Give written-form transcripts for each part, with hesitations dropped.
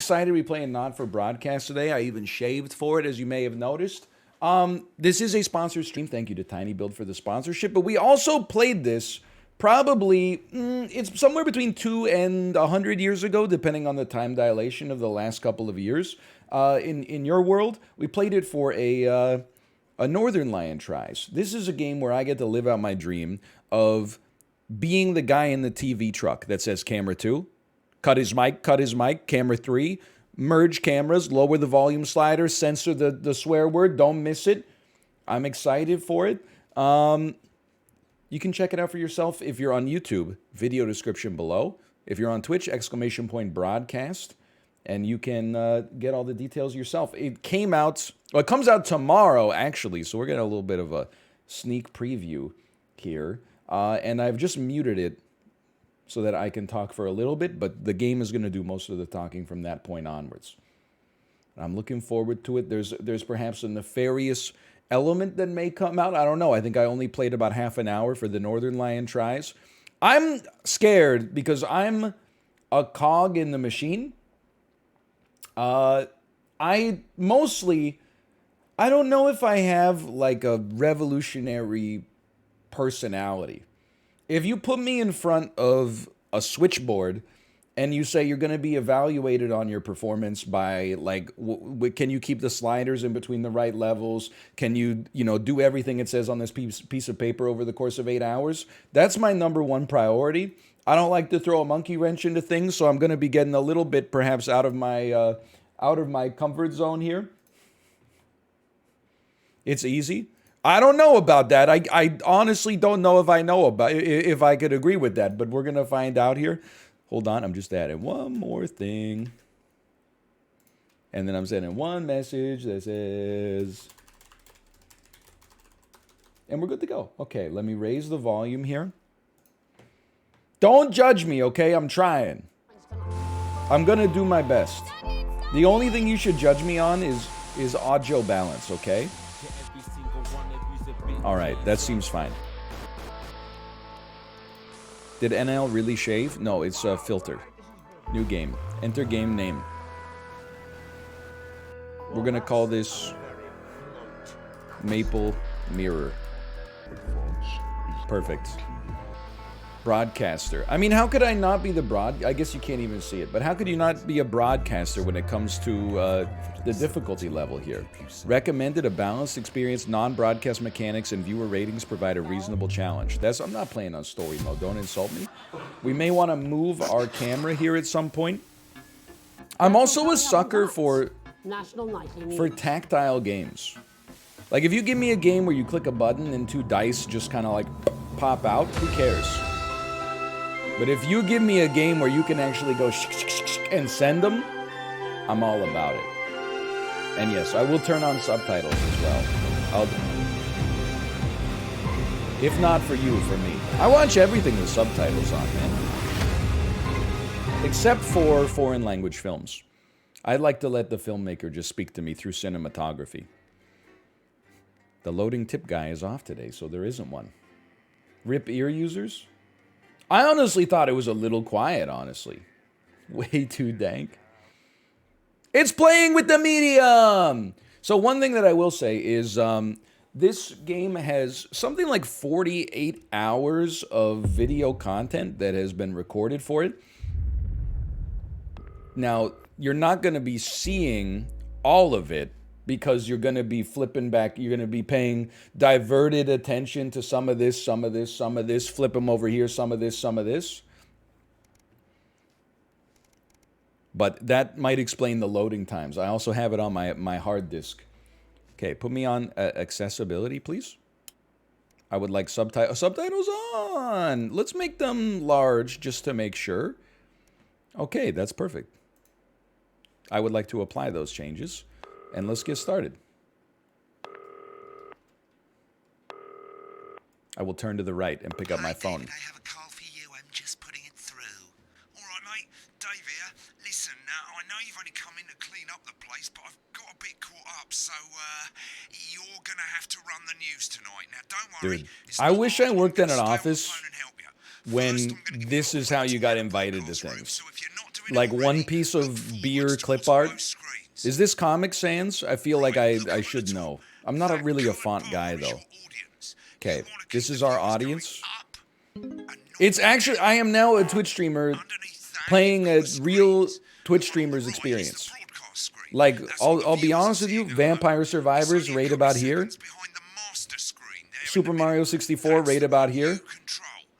excited to be playing Not For Broadcast today. I even shaved for it, as you may have noticed. This is a sponsored stream. Thank you to Tiny Build for the sponsorship. But we also played this probably, it's somewhere between 2 and 100 years ago, depending on the time dilation of the last couple of years. In your world, we played it for a Northern Lion Tries. This is a game where I get to live out my dream of being the guy in the TV truck that says camera 2. Cut his mic, camera 3. Merge cameras, lower the volume slider, censor the swear word, don't miss it. I'm excited for it. You can check it out for yourself if you're on YouTube. Video description below. If you're on Twitch, !broadcast. And you can get all the details yourself. It came out, well, it comes out tomorrow, actually. So we're getting a little bit of a sneak preview here. And I've just muted it so that I can talk for a little bit, but the game is going to do most of the talking from that point onwards. I'm looking forward to it. There's perhaps a nefarious element that may come out. I don't know. I think I only played about half an hour for the Northern Lion Tries. I'm scared because I'm a cog in the machine. I don't know if I have like a revolutionary personality. If you put me in front of a switchboard and you say you're going to be evaluated on your performance by, like, can you keep the sliders in between the right levels? Can you do everything it says on this piece of paper over the course of 8 hours? That's my number one priority. I don't like to throw a monkey wrench into things, so I'm going to be getting a little bit perhaps out of my comfort zone here. It's easy. I don't know about that. I honestly don't know if I could agree with that, but we're going to find out here. Hold on, I'm just adding one more thing. And then I'm sending one message that says, and we're good to go. Okay, let me raise the volume here. Don't judge me, okay? I'm trying. I'm going to do my best. The only thing you should judge me on is audio balance, okay? All right, that seems fine. Did NL really shave? No, it's a filter. New game. Enter game name. We're going to call this Maple Mirror. Perfect. Broadcaster. I mean, how could I not be I guess you can't even see it, but how could you not be a broadcaster when it comes to the difficulty level here? Recommended a balanced experience, non-broadcast mechanics, and viewer ratings provide a reasonable challenge. I'm not playing on story mode, don't insult me. We may want to move our camera here at some point. I'm also a sucker for tactile games. Like, if you give me a game where you click a button and 2 dice just kind of like pop out, who cares? But if you give me a game where you can actually go and send them, I'm all about it. And yes, I will turn on subtitles as well. If not for you, for me. I watch everything with subtitles on, man. Except for foreign language films. I'd like to let the filmmaker just speak to me through cinematography. The loading tip guy is off today, so there isn't one. RIP ear users? I honestly thought it was a little quiet, honestly. Way too dank. It's playing with the medium! So one thing that I will say is this game has something like 48 hours of video content that has been recorded for it. Now, you're not going to be seeing all of it because you're going to be flipping back. You're going to be paying diverted attention to some of this, flip them over here, some of this. But that might explain the loading times. I also have it on my hard disk. Okay, put me on accessibility, please. I would like subtitles on. Let's make them large just to make sure. Okay, that's perfect. I would like to apply those changes. And let's get started. I will turn to the right and pick up my phone. David, I have a call for you. I'm just putting it through. All right, mate. Dave here. Listen, I know you've only come in to clean up the place, but I've got a bit caught up, so you're going to have to run the news tonight. Now, don't worry. Dude, I wish I worked in an office when this is how you got invited to things. So if you're not doing like one piece of beer clip art. Is this Comic Sans? I feel like I should know. I'm not really a font guy though. Okay, this is our audience. It's actually, I am now a Twitch streamer playing a real Twitch streamer's experience. Like, I'll be honest with you, Vampire Survivors right about here. Super Mario 64 right about here.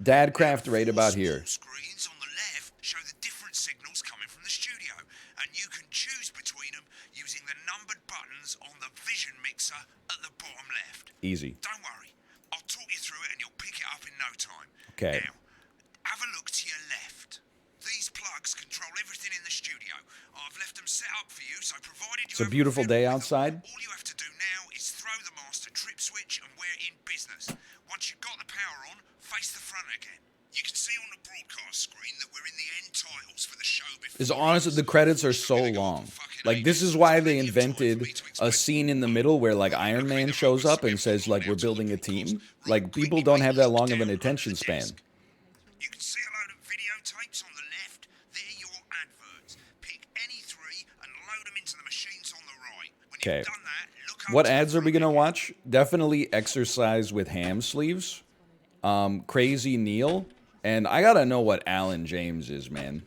Dadcraft right about here. Screens on the left show the different signals coming from the studio, and you can choose between them using the numbered buttons on the vision mixer at the bottom left. Easy. Don't worry, I'll talk you through it and you'll pick it up in no time. Okay. Now, have a look to your left. These plugs control everything in the studio. I've left them set up for you, so provided you It's a beautiful day outside. all you have to do now is throw the master trip switch and we're in business. Once you've got the power on, face the front again. You can see on the broadcast screen that we're in the end titles for the show before. Is honest, the credits are so long. Like, this is why they invented a scene in the middle where, like, Iron Man shows up and says, like, we're building a team. Like, people don't have that long of an attention span. You can see a load of videotapes on the left. They're your adverts. Pick any three and load them into the machines on the right. When Okay. you've done that, look up What to the ads are we front gonna again. watch? Definitely Exercise with Ham Sleeves. Crazy Neil. And I gotta know what Alan James is, man.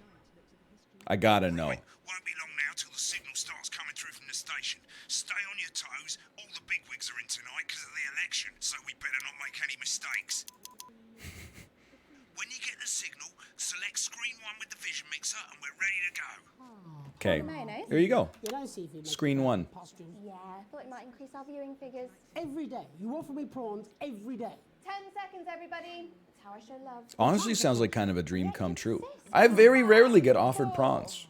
I gotta know. Won't be long now till the signal starts coming through from the station. Stay on your toes. All the bigwigs are in tonight because of the election, so we better not make any mistakes. When you get the signal, select screen 1 with the vision mixer and we're ready to go. Okay, Mayonnaise? there you go. You don't see if you make Screen 1. costumes. Yeah, I thought it might increase our viewing figures. Every day. You offer me prawns every day. 10 seconds, everybody. That's how I show love. Honestly, sounds like kind of a dream come true. I very rarely get offered prawns.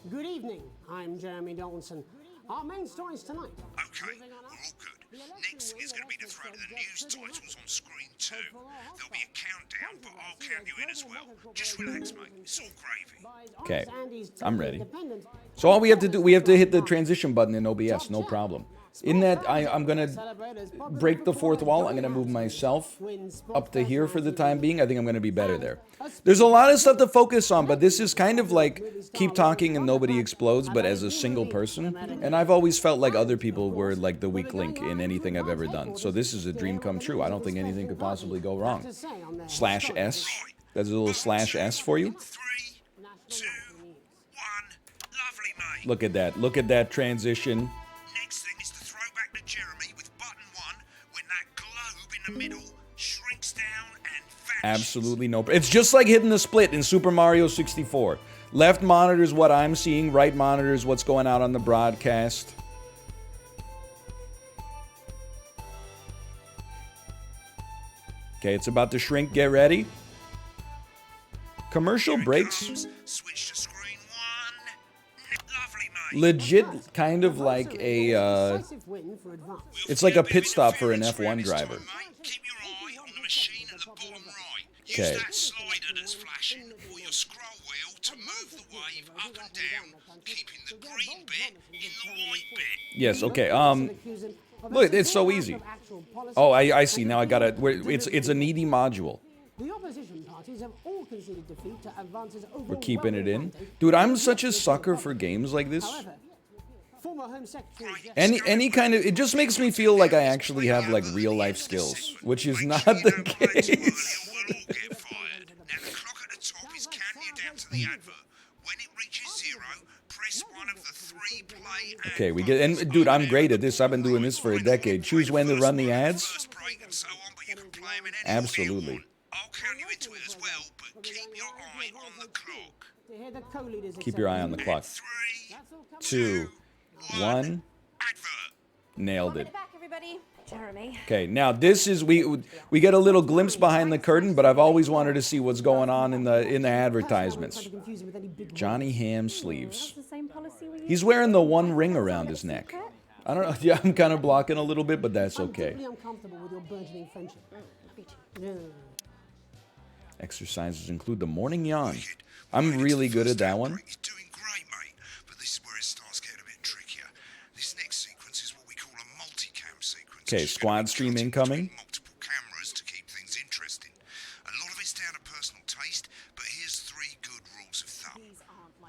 Good evening. I'm Jeremy Donaldson. Our main stories tonight. Okay, we're all good. Next is going to be the throw to the news titles on screen 2. There'll be a countdown, but I'll count you in as well. Just relax, mate. It's all gravy. Okay, I'm ready. So all we have to do, we have to hit the transition button in OBS, no problem. In that, I'm gonna break the fourth wall. I'm gonna move myself up to here for the time being. I think I'm gonna be better there. There's a lot of stuff to focus on, but this is kind of like keep talking and nobody explodes, but as a single person. And I've always felt like other people were like the weak link in anything I've ever done. So this is a dream come true. I don't think anything could possibly go wrong. /S. There's a little /S for you. 3, 2, 1. Lovely, mate. Look at that. Look at that transition. Next thing is to throw back to Jeremy with button 1 when that globe in the middle shrinks down and vanishes. Absolutely no. It's just like hitting the split in Super Mario 64. Left monitors what I'm seeing, right monitors what's going out on the broadcast. Okay, it's about to shrink. Get ready. Commercial breaks. Switch to screen 1. Lovely, mate. Legit kind of like a, it's like a pit stop for an F1 driver. Keep your eye on the machine at the bottom right. Use Okay. that slider that's flashing or your scroll wheel to move the wave up and down, keeping the green bit in the white bit. Yes, okay. Look, it's so easy. Oh, I see. Now I got it. It's a needy module. The opposition parties have all conceded defeat to advances We're keeping it in. Dude, I'm such a sucker for games like this. However, former Home Secretary Any kind of, it just makes me feel like I actually have like real life skills, which is not the case. We'll all get fired. Now the clock at the top is counting you down to the advert. When it reaches 0, press one of the 3 play ad Okay, we get, and dude, I'm great at this. I've been doing this for a decade. Choose when to run the ads. first break and so on, but you can play them in any order you Absolutely. want. I'll count you into it as well, but keep your eye on the clock. to hear the co-leaders Keep your eye on the clock. 3, 2, 1, advert. nailed it. Welcome back, everybody. Jeremy. Okay, now this is we get a little glimpse behind the curtain, but I've always wanted to see what's going on in the advertisements. Johnny Ham sleeves. The same policy we He's wearing the one ring around his neck. I don't know. Yeah, I'm kind of blocking a little bit, but that's okay. deeply uncomfortable with your burgeoning friendship. Yeah. Exercises include the morning yawn. I'm really good at that one. You're doing great, mate, but this is where it starts getting a bit trickier. This next sequence is what we call a multicam sequence. Okay, It's squad gonna be stream cutting incoming. between multiple cameras to keep things interesting. A lot of it's down to personal taste, but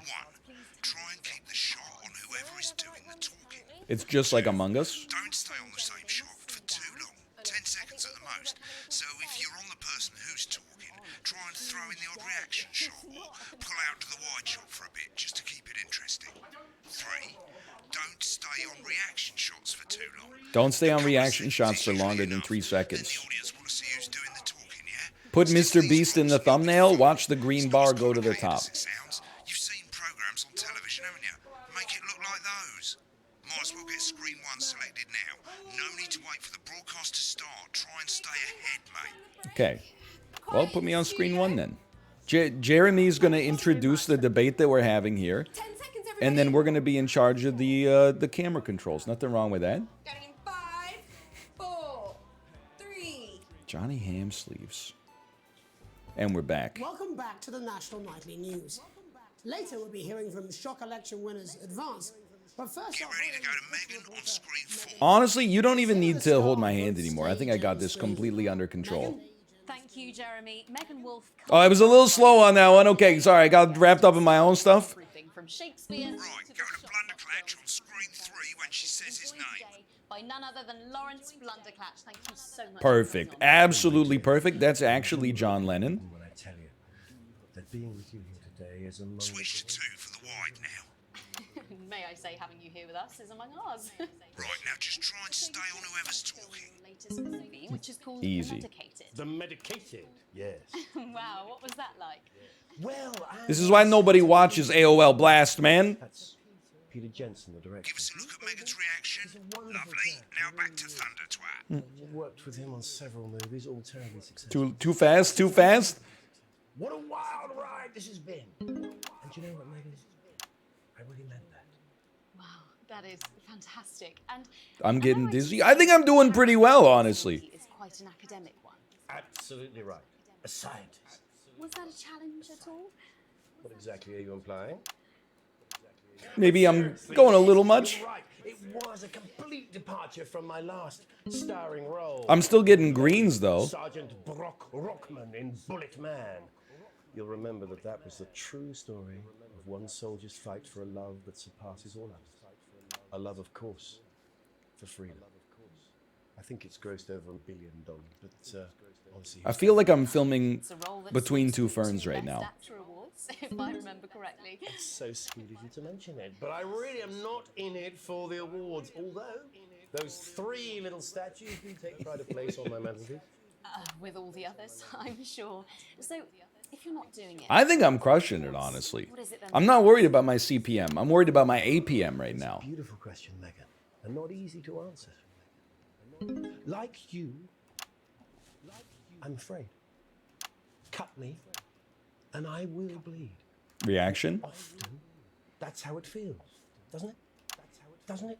1. Try and keep the shot on whoever is doing the talking. It's just like Among Us. Don't stay on the same shot for too long, 10 seconds at the most. So if you're on the person who's talking, try and throw in the odd reaction shot or pull out to the wide shot for a bit just to keep it interesting. 3. Don't stay on reaction shots for too long. Don't stay on reaction shots for longer than 3 Then seconds. the audience want to see who's doing the talking, yeah? Put Mr. Beast in the thumbnail, watch the green bar go to the top. You've seen programs on television, haven't you? Make it look like those. Might as well get screen 1 selected now. No need to wait for the broadcast to start. Try and stay ahead, mate. Okay. Well, put me on screen 1 then. Jeremy's going to introduce the debate that we're having here. 10 seconds, everybody. And then we're going to be in charge of the camera controls. Nothing wrong with that. Counting in 5, 4, 3. Johnny Ham sleeves. And we're back. Welcome back to the National Nightly News. Later, we'll be hearing from Shock Election winners Advance. But first, Get ready to go to Megan on screen 4. Honestly, you don't even need to hold my hand anymore. I think I got this completely under control. Thank you, Jeremy. Megan Wolf. Oh, I was a little slow on that one. Okay, sorry. I got wrapped up in my own stuff. Everything from Shakespeare Right, go to Blunderclatch on screen 3 when she says his name. by none other than Lawrence Blunderclatch. Thank you so much. Perfect. Absolutely perfect. That's actually John Lennon. When I tell you that being with you here today is among Switch to 2 for the wide now. May I say, having you here with us is among ours. Right, now just try and stay on whoever's talking. Latest movie, which is called Easy. Medicated. the medicated. Yes. Wow, what was that like? Well, This is why nobody watches AOL Blast, man. that's Peter Jensen, the director. Give us a look at Megan's reaction. Lovely. Now back to Thunder Twat. Worked with him on several movies, all terribly successful. Too fast? Too fast? What a wild ride this has been. And you know what, Megan? I really meant that. Wow, that is fantastic. And I'm I getting know dizzy. see I think I'm doing pretty well, honestly. It's quite an academic one. Absolutely right. A scientist. Was that a challenge at all? What exactly are you implying? Maybe I'm going a little much. You're right. It was a complete departure from my last starring role. I'm still getting greens, though. Sergeant Brock Rockman in Bullet Man. You'll remember that that was the true story of one soldier's fight for a love that surpasses all others. A love, of course, for freedom. I think it's grossed over $1 billion, but honestly, I feel like I'm filming It's a role that between sweeps two into ferns the right Best now. Actor Awards, if I remember correctly. it's so sweet of you to mention it. But I really am not in it for the awards, although those 3 little statues do take pride of place on my mantelpiece. With all the others, I'm sure. So, if you're not doing it, I think I'm crushing it, honestly. what is it then? I'm not worried about my CPM. I'm worried about my APM right now. Beautiful question, Megan, and not easy to answer. Like you, I'm afraid. Cut me, and I will bleed. Reaction? Often, that's how it feels, doesn't it? Doesn't it?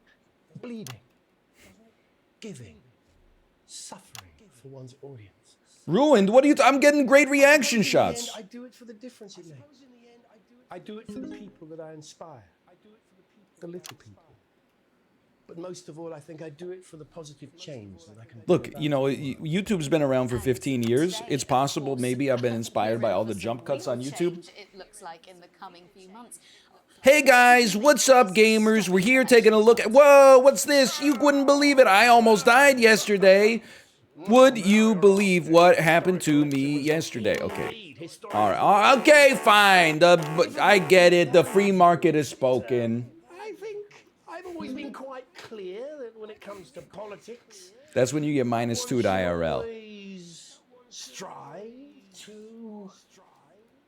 Bleeding, giving, suffering for one's audience. Ruined? What are you... I'm getting great reaction In the end, shots. I do it for the difference it makes. I do it for the people that I inspire. The little people. But most of all, I think I do it for the positive change that I can Look, bring you know, YouTube's been around for 15 years. It's possible maybe I've been inspired by all the jump cuts on YouTube. It looks like in the coming few months. Hey guys, what's up, gamers? We're here taking a look at... Whoa, what's this? You wouldn't believe it. I almost died yesterday. Would you believe what happened to me yesterday? Okay. All right. Okay, fine. I get it. The free market has spoken. I think I've always been quite clear that when it comes to politics, That's when you get -2 to IRL. always strive to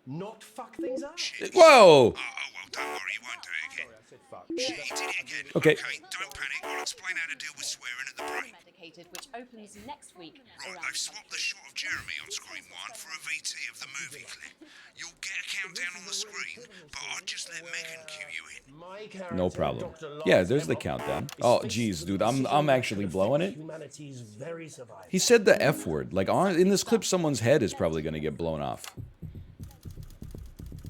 not fuck things up. Whoa! Oh, well, don't worry, you won't do it again. I said fuck. Shit, he did it again. Okay. Don't panic. I'll explain how to deal with swearing at the break. Medicated, which opens next week. Right, they've swapped the shot of Jeremy on screen 1 for a VT of the movie clip. You'll get a countdown on the screen, but I'll just let Megan cue you in. My character, No problem. Dr. Yeah, Lawrence there's the Hemlock, countdown. is Oh, facing geez, the dude. decision I'm that actually could blowing affect it. Humanity's very survival. He said the F word. Like, in this clip, someone's head is probably going to get blown off.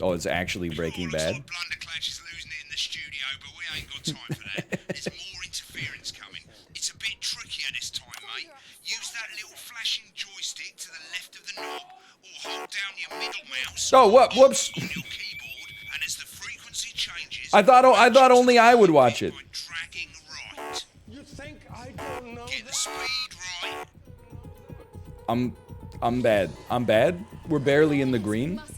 Oh, it's actually Breaking Looks Bad. like Blunderclatch is losing it in the studio, but we ain't got time for that. There's more interference coming. It's a bit trickier this time, mate. Use that little flashing joystick to the left of the knob, or hold down your middle mouse Oh, what? Whoops. on your keyboard, and as the frequency changes. I thought only I would watch it. By dragging right. You think I don't know Get the speed right. I'm bad. I'm bad. We're barely in the green. Mustn't.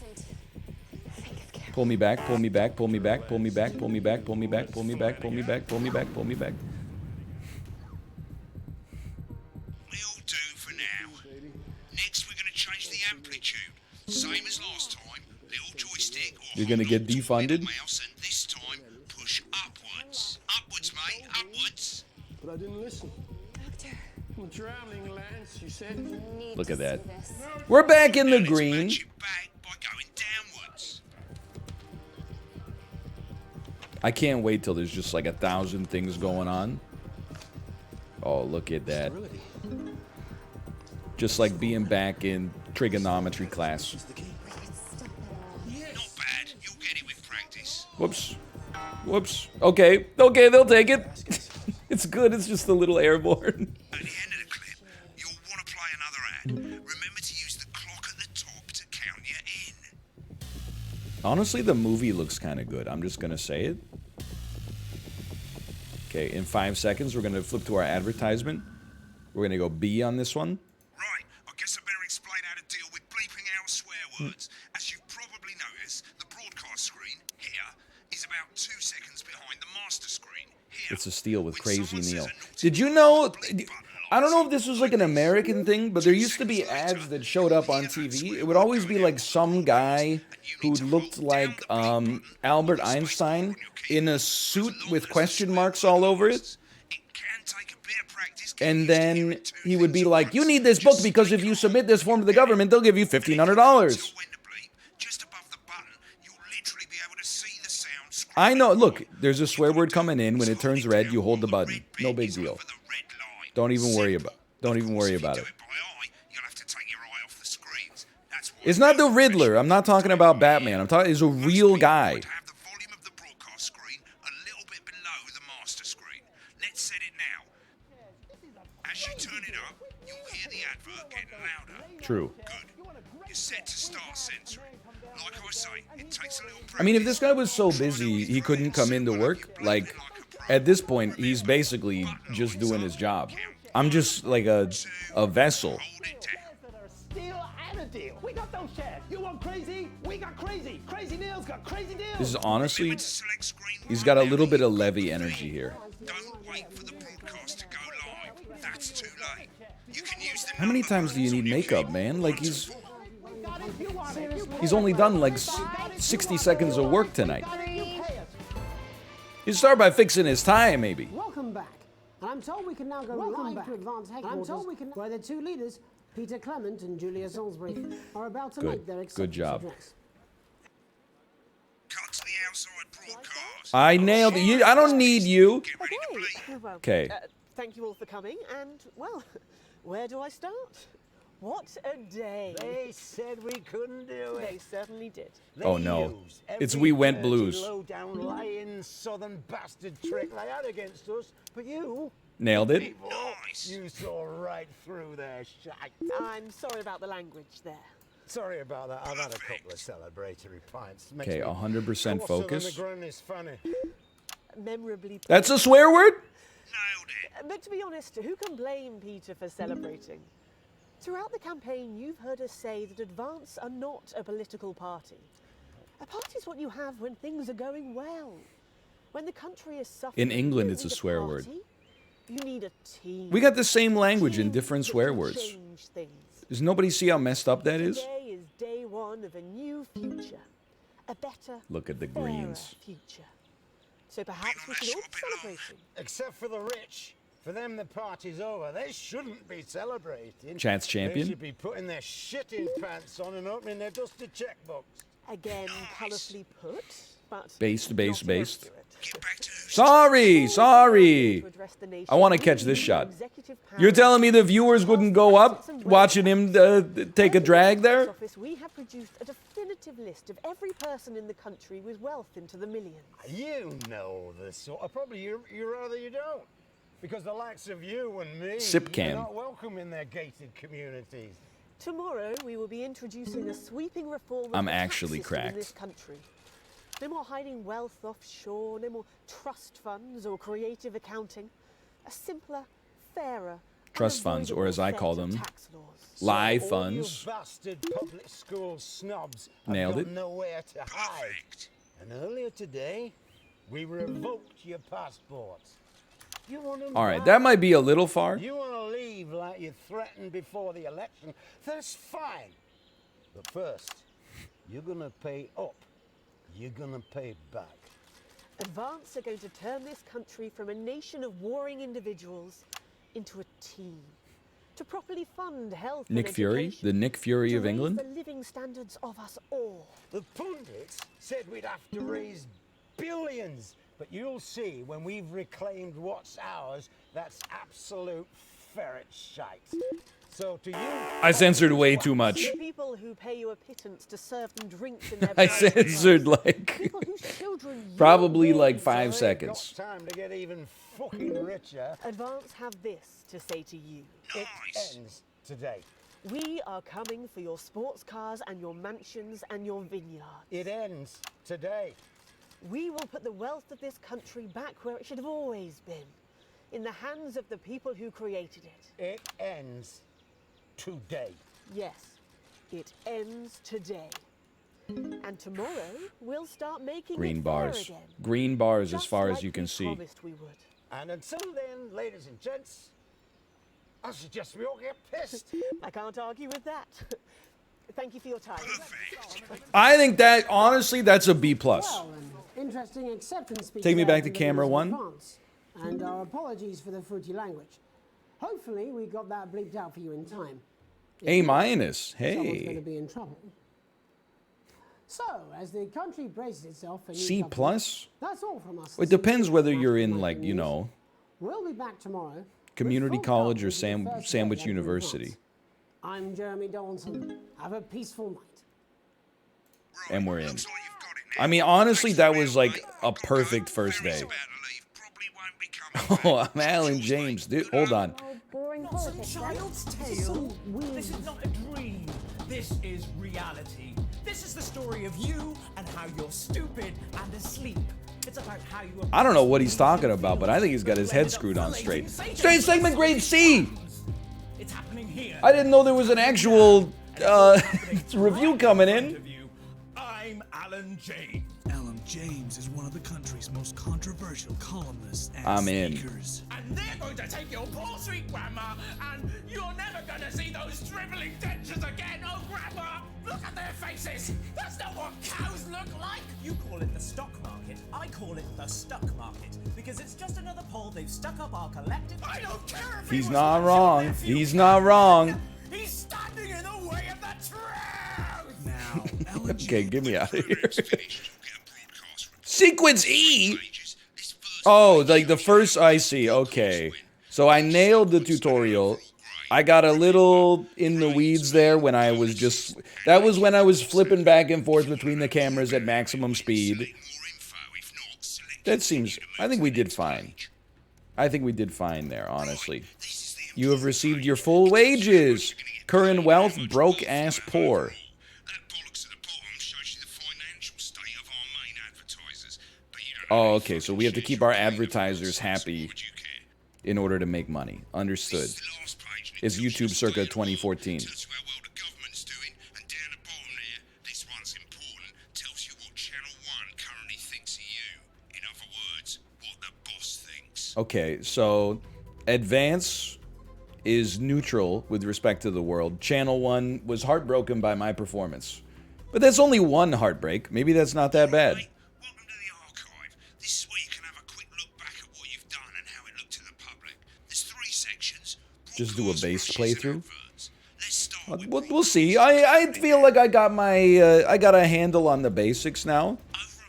Think of Carol. Pull me back, pull me back, pull me back, pull me back, pull me back, pull me back, pull me back, pull me back, pull me back, pull me back. It'll do for now. Next, we're going to change the amplitude. Same as last time. Little joystick or You're gonna get hold on to a defunded? middle mouse, and this time push upwards. Upwards, mate. Upwards. But I didn't listen. Doctor, I'm drowning, Lance, you said. need Look to at that. see this. We're back in the Let's green. match it back by going downwards. I can't wait till there's just like 1,000 things going on. Oh, look at that. Just like being back in trigonometry class. Not bad. You'll get it with practice. Whoops. Whoops. Okay. Okay, they'll take it. It's good. It's just a little airborne. At the end of the clip, you'll want to play another ad. Remember to use the clock at the top to count you in. Honestly, the movie looks kind of good. I'm just going to say it. Okay, in 5 seconds, we're going to flip to our advertisement. We're going to go B on this one. Right, I guess I better explain how to deal with bleeping out swear words. As you've probably noticed, the broadcast screen here is about 2 seconds behind the master screen here. It's a steal with When Crazy someone says Neil. a naughty Did you word, know? the bleep button I don't know if lights this was like an American thing, but there used to be ads that showed up on TV. It would always be like some guy who looked like Albert Einstein in a suit with question marks all over it. It can take a bit of practice. And then he would be like, you need this book because if you submit this form to the government, they'll give you $1,500. When to bleep, just above the button, you'll literally be able to see the sound screen. I know. Look, there's a swear word coming in. When it turns red, you hold the button. No big deal. Don't even worry about it. It's not the Riddler. I'm not talking about Batman. I'm talking. It's a real guy. To have the volume of the broadcast screen a little bit below the master screen. Let's set it now. As you turn it up, you'll hear the advert getting louder. True. Good. You're set to start censoring. Like I say, it takes a little practice. I mean, if this guy was so busy he couldn't come into work, like at this point, he's basically just doing his job. I'm just like a vessel. Hold it down. Steal and a deal. We got those shares. You want crazy? We got crazy. Crazy Neil's got crazy deals. This is honestly, Remember to select screen he's one got a now. little bit of Levy energy here. Don't wait for the broadcast to go live. That's too late. You can use the How many number times do you buttons need on your makeup, keyboard. man? Like he's You want it. You he's only done like 60 seconds of work tonight. You start by fixing his tie, maybe. Welcome back. And I'm told we can now go live to advance headquarters, where the two leaders, Peter Clement and Julia Salisbury, are about to make their Good acceptance job. address. Cut to the outside broadcast. I nailed it. I don't need you. Get ready to bleep. Well, Okay. thank you all for coming, and, well, where do I start? What a day. They said we couldn't do They it. certainly did. They Oh, no. used It's every We Went dirty, Blues. low-down, lying, southern bastard trick they had against us. But you, Nailed it. people, Nice. you saw right through their shite. I'm sorry about the language there. Sorry about that. I've had a couple of celebratory pints. Makes Okay, me 100% coarser than focus. the grown is funny. Memorably put. That's a swear word? Nailed it. But to be honest, who can blame Peter for celebrating? Throughout the campaign, you've heard us say that Advance are not a political party. A party's what you have when things are going well. When the country is suffering. In England, you it's a need swear word. party, You need a team. We got the same language in Team different that swear can words. change things. Does nobody see how messed up that is? Today is day one of a new future. A better, Look at the fairer greens. future. So perhaps we should all be celebrating. Except for the rich. For them, the party's over. They shouldn't be celebrating. Chance champion. They should be putting their shitting pants on and opening their dusty checkbooks. Again, colourfully put, but Based, based, not based. inaccurate. Get back to who's Sorry. To address the nation, I want to we catch this need shot. executive You're power. telling me the viewers wouldn't go up watching him take a drag there? Office, we have produced a definitive list of every person in the country with wealth into the millions. You know this sort of. Probably you rather you don't. Because the likes of you and me Sip can. are not welcome in their gated communities. Tomorrow, we will be introducing a sweeping reform of I'm the tax actually system in cracked. this country. No more hiding wealth offshore, no more trust funds or creative accounting. A simpler, fairer, Trust funds, or as I call them, tax laws. live All funds. you bastard public school snobs have Nailed got it. nowhere to hide. Perfect. And earlier today, we revoked your passports. You want 'em All right, back? that might be a little far. You want to leave like you threatened before the election? That's fine. But first, you're going to pay up. You're going to pay back. Advance are going to turn this country from a nation of warring individuals into a team. To properly fund health Nick and Fury, education, the Nick Fury to of raise England. the living standards of us all. The pundits said we'd have to raise billions. But you'll see when we've reclaimed what's ours, that's absolute ferret shite. So to you... I censored way too much. The people who pay you a pittance to serve them drinks in their I private censored homes. like People whose children you probably like raised. 5 ain't seconds. got time to get even fucking richer. Advance have this to say to you. It Nice. ends today. We are coming for your sports cars and your mansions and your vineyards. It ends today. We will put the wealth of this country back where it should have always been, in the hands of the people who created it. It ends today. Yes, it ends today. And tomorrow, we'll start making Green it fair bars. again. Green bars as Just far as like you can we see. promised we would. And until then, ladies and gents, I suggest we all get pissed. I can't argue with that. Thank you for your time. I think that, honestly, that's a B+. Well, an interesting acceptance speech. Take me there back to from the camera members of one. France. And our apologies for the fruity language. Hopefully, we got that bleeped out for you in time. A-. Someone's going to Hey. be in trouble. So, as the country braces itself for new C+? government, that's all from us. It depends whether you're in, like, you know, We'll be back tomorrow. community with full college or coverage of the first Sandwich day at University. Advance. I'm Jeremy Donaldson. Have a peaceful night. And we're in. Looks like you've got it now. I mean, honestly, Thanks that for was real, like mate. a I've got to perfect go. first Ferry's day. about to leave. Probably won't be coming Oh, back. I'm Alan Cheers, James. mate. Dude, hold on. Boring politics. Child's tale. This is not a dream. This is reality. This is the story of you and how you're stupid and asleep. It's about how you. I don't know what he's talking about, but I think he's got his head screwed on straight. Straight segment grade C! It's happening here. I didn't know there was an actual review coming in. I'm Alan James. Alan James is one of the country's most controversial columnists and I'm in. speakers. And they're going to take your poor sweet grandma, and you're never going to see those dribbling dentures again. Oh, grandma, look at their faces. That's not what cows look like. You call it the stock market. I call it the stuck market because it's just another pole they've stuck up our collective. I don't care if He's he was not once your wrong. nephew. He's not wrong. He's standing in the way of the truth. Now, Alan Okay, James. get me out of here. Finished. You'll get a broadcast from Sequence E? pages. This first Oh, page like the is first, I see, okay. So I nailed the tutorial. I got a little in the weeds there when I was just, that was when I was flipping back and forth between the cameras at maximum speed. more info. If not, select That seems, I think we did fine. I think we did fine there, honestly. This is the You have received your full wages. Current wealth, broke ass poor. That bollocks at the bottom shows you the financial state of our main advertisers. But you don't Oh, know okay, so we have to keep our advertisers happy would you care? in order to make money. Understood. This is the last page, and it It's tells you YouTube the circa state of the world, 2014. tells you how well the government's doing, and down the bottom there, this one's important, tells you what Channel 1 currently thinks of you. In other words, what the boss thinks. Okay, so Advance is neutral with respect to the world. Channel 1 was heartbroken by my performance. But that's only one heartbreak. Maybe that's not that bad. Mate, welcome to the archive. This is where you can have a quick look back at what you've done and how it looked to the public. There's 3 sections. Just do a broadcast, base rushes, and playthrough? adverts. Let's start with We'll see. I feel like I got my I got a handle on the basics now. over on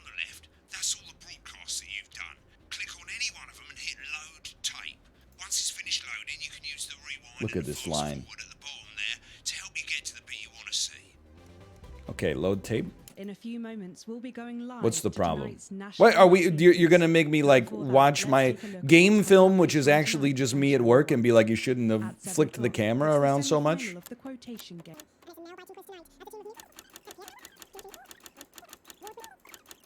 the left, that's all the broadcasts that you've done. Click on any one of them and hit load tape. Once it's finished loading, you can use the rewind Look and at this fast line. forward at the bottom there to help you get to the bit you want to see. Okay, load tape. In a few moments, we'll be going live. What's the to problem? tonight's national What are we? news. You're gonna make me like Before that, watch let's my take a look at game what's film, happening which is tonight actually on just me at work, and be like, you shouldn't At have 7 flicked the o'clock. camera It's the around so much. semi-final of the quotation game.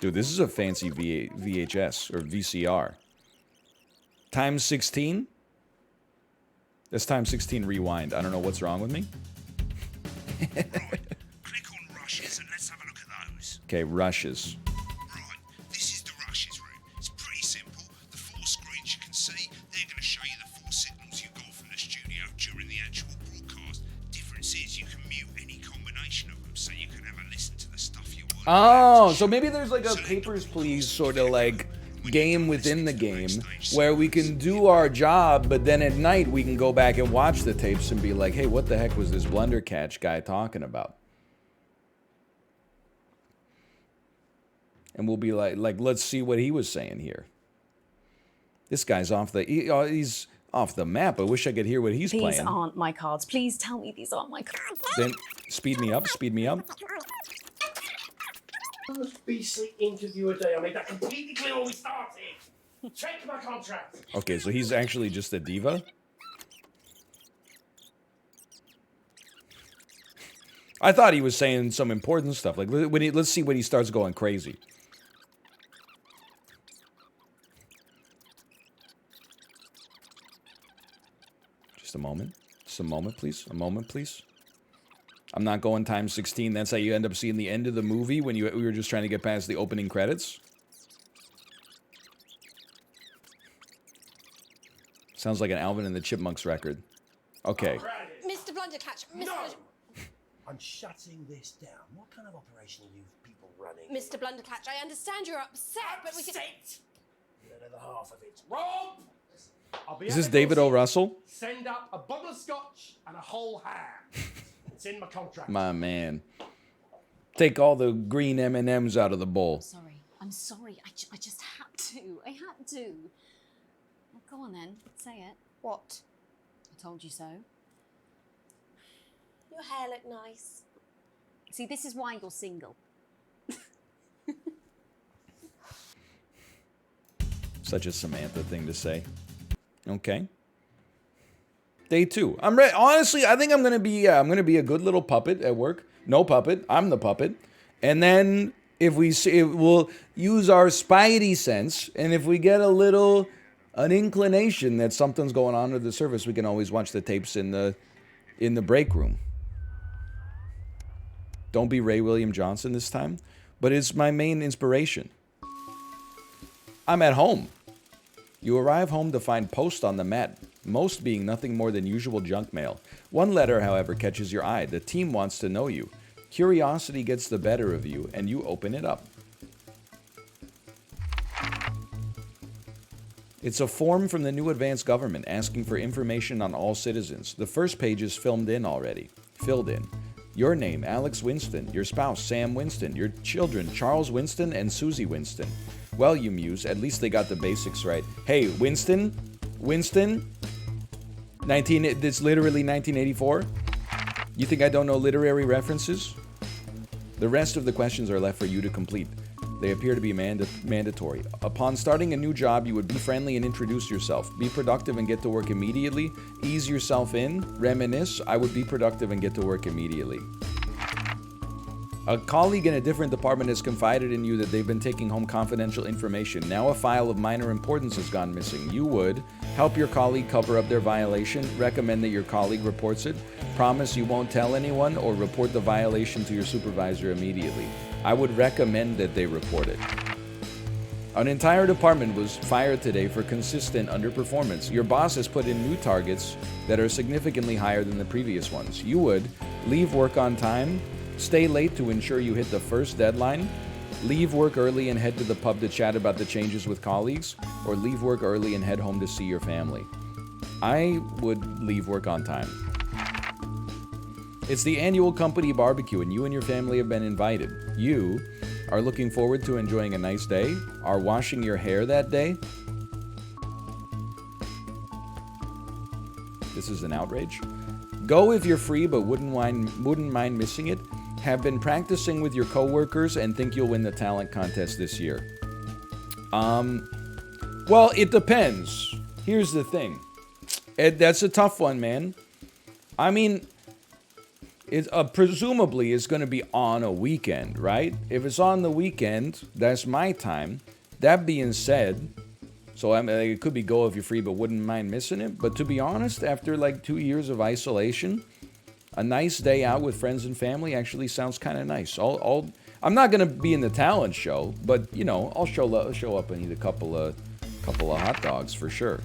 Dude, this is a fancy VHS or VCR. Times 16? That's times 16 rewind. I don't know what's wrong with me. Right, click on rushes and let's have a look at those. Okay, rushes. Right, this is the rushes room. It's pretty simple. The 4 screens you can see, they're going to show you the 4 signals you got from the studio during the actual broadcast. Difference is you can mute any combination of them, so you can have a listen to the stuff you want. Oh, so maybe there's like a Papers, Please sort of like game within the game where we can do our job, but then at night we can go back and watch the tapes and be like, hey, what the heck was this blender catch guy talking about? And we'll be like, let's see what he was saying here. This guy's he's off the map. I wish I could hear what he's playing. These aren't my cards. Please tell me these aren't my cards. Then speed me up, speed me up. First beastly interview a day. I made that completely clear when we started. Check my contract. Okay, so he's actually just a diva? I thought he was saying some important stuff. Like, let's see when he starts going crazy. Just a moment. Just a moment, please. A moment, please. I'm not going times 16. That's how you end up seeing the end of the movie when we were just trying to get past the opening credits. Sounds like an Alvin and the Chipmunks record. Okay. Mr. Blundercatch, Mr. No! I'm shutting this down. What kind of operation are you people running? Mr. Blundercatch, I understand you're upset, but we can... Another half of it. Rob! I'll be Is at this the David O. concert. Russell? Send up a bottle of scotch and a whole ham. It's in my contract. My man. Take all the green M&Ms out of the bowl. Sorry. I'm sorry. I just had to. I had to. Well, go on then. Say it. What? I told you so. Your hair looked nice. See, this is why you're single. Such a Samantha thing to say. Okay. Day 2. I'm ready. Honestly, I think I'm gonna be a good little puppet at work. No puppet. I'm the puppet. And then if we'll use our spidey sense, and if we get an inclination that something's going on under the surface, we can always watch the tapes in the break room. Don't be Ray William Johnson this time, but it's my main inspiration. I'm at home. You arrive home to find post on the mat, most being nothing more than usual junk mail. One letter, however, catches your eye. The team wants to know you. Curiosity gets the better of you, and you open it up. It's a form from the new advanced government asking for information on all citizens. The first page is filled in. Your name, Alex Winston. Your spouse, Sam Winston. Your children, Charles Winston and Susie Winston. Well, you muse, at least they got the basics right. Hey, Winston? It's literally 1984? You think I don't know literary references? The rest of the questions are left for you to complete. They appear to be mandatory. Upon starting a new job, you would be friendly and introduce yourself. Be productive and get to work immediately. Ease yourself in. Reminisce. I would be productive and get to work immediately. A colleague in a different department has confided in you that they've been taking home confidential information. Now a file of minor importance has gone missing. You would help your colleague cover up their violation, recommend that your colleague reports it, promise you won't tell anyone, or report the violation to your supervisor immediately. I would recommend that they report it. An entire department was fired today for consistent underperformance. Your boss has put in new targets that are significantly higher than the previous ones. You would leave work on time, stay late to ensure you hit the first deadline, leave work early and head to the pub to chat about the changes with colleagues, or leave work early and head home to see your family. I would leave work on time. It's the annual company barbecue and you and your family have been invited. You are looking forward to enjoying a nice day, are washing your hair that day. This is an outrage. Go if you're free but wouldn't mind missing it. Have been practicing with your coworkers and think you'll win the talent contest this year. Well, it depends. Here's the thing. That's a tough one, man. I mean, It's presumably it's going to be on a weekend, right? If it's on the weekend, that's my time. That being said, so I mean, it could be go if you're free, but wouldn't mind missing it. But to be honest, after like 2 years of isolation, a nice day out with friends and family actually sounds kind of nice. I'm not gonna be in the talent show, but you know, I'll show up and eat a couple of hot dogs for sure.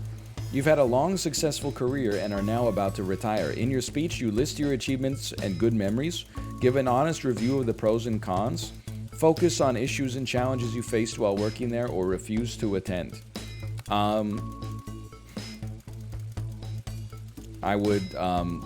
You've had a long, successful career and are now about to retire. In your speech, you list your achievements and good memories, give an honest review of the pros and cons, focus on issues and challenges you faced while working there, or refuse to attend. I would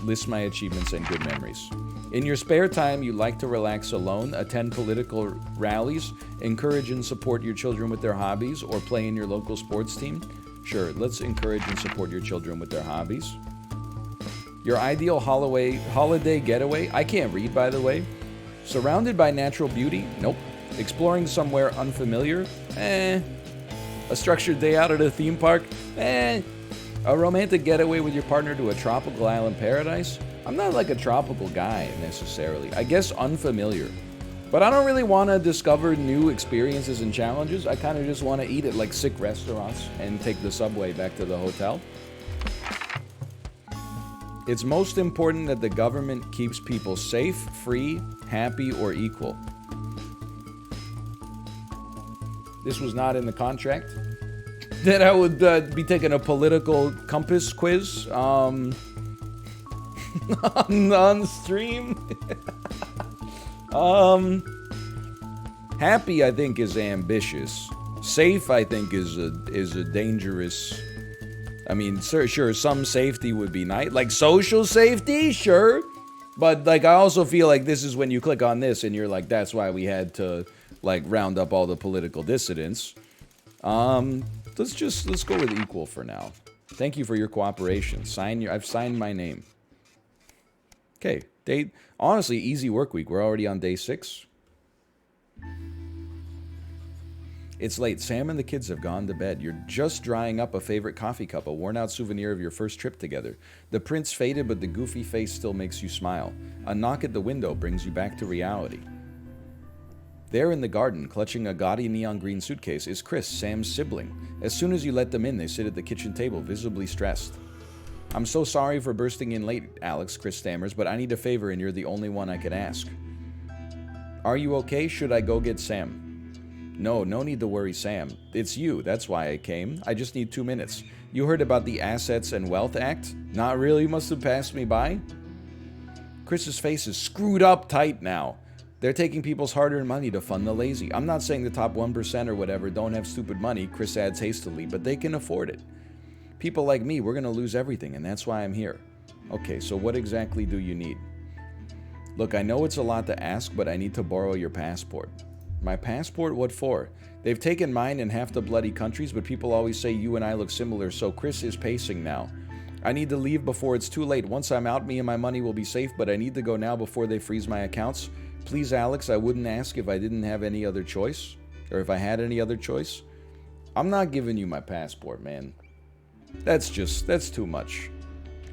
list my achievements and good memories. In your spare time, you like to relax alone, attend political rallies, encourage and support your children with their hobbies, or play in your local sports team. Sure, let's encourage and support your children with their hobbies. Your ideal holiday getaway? I can't read, by the way. Surrounded by natural beauty? Nope. Exploring somewhere unfamiliar? A structured day out at a theme park? A romantic getaway with your partner to a tropical island paradise? I'm not like a tropical guy necessarily. I guess unfamiliar. But I don't really want to discover new experiences and challenges. I kind of just want to eat at like sick restaurants and take the subway back to the hotel. It's most important that the government keeps people safe, free, happy, or equal. This was not in the contract. That I would be taking a political compass quiz on stream. Happy, I think, is ambitious. Safe, I think, is a dangerous. I mean, sure, some safety would be nice, like social safety, sure. But like, I also feel like this is when you click on this and you're like, that's why we had to like round up all the political dissidents. Let's go with equal for now. Thank you for your cooperation. I've signed my name. Okay, honestly, easy work week. We're already on day 6. It's late. Sam and the kids have gone to bed. You're just drying up a favorite coffee cup, a worn-out souvenir of your first trip together. The print's faded, but the goofy face still makes you smile. A knock at the window brings you back to reality. There in the garden, clutching a gaudy neon green suitcase, is Chris, Sam's sibling. As soon as you let them in, they sit at the kitchen table, visibly stressed. I'm so sorry for bursting in late, Alex, Chris stammers, but I need a favor and you're the only one I could ask. Are you okay? Should I go get Sam? No need to worry, Sam. It's you, that's why I came. I just need 2 minutes. You heard about the Assets and Wealth Act? Not really, must have passed me by. Chris's face is screwed up tight now. They're taking people's hard-earned money to fund the lazy. I'm not saying the top 1% or whatever don't have stupid money, Chris adds hastily, but they can afford it. People like me, we're going to lose everything, and that's why I'm here. Okay, so what exactly do you need? Look, I know it's a lot to ask, but I need to borrow your passport. My passport? What for? They've taken mine in half the bloody countries, but people always say you and I look similar, so Chris is pacing now. I need to leave before it's too late. Once I'm out, me and my money will be safe, but I need to go now before they freeze my accounts. Please, Alex, I wouldn't ask if I didn't have any other choice, or if I had any other choice. I'm not giving you my passport, man. That's too much.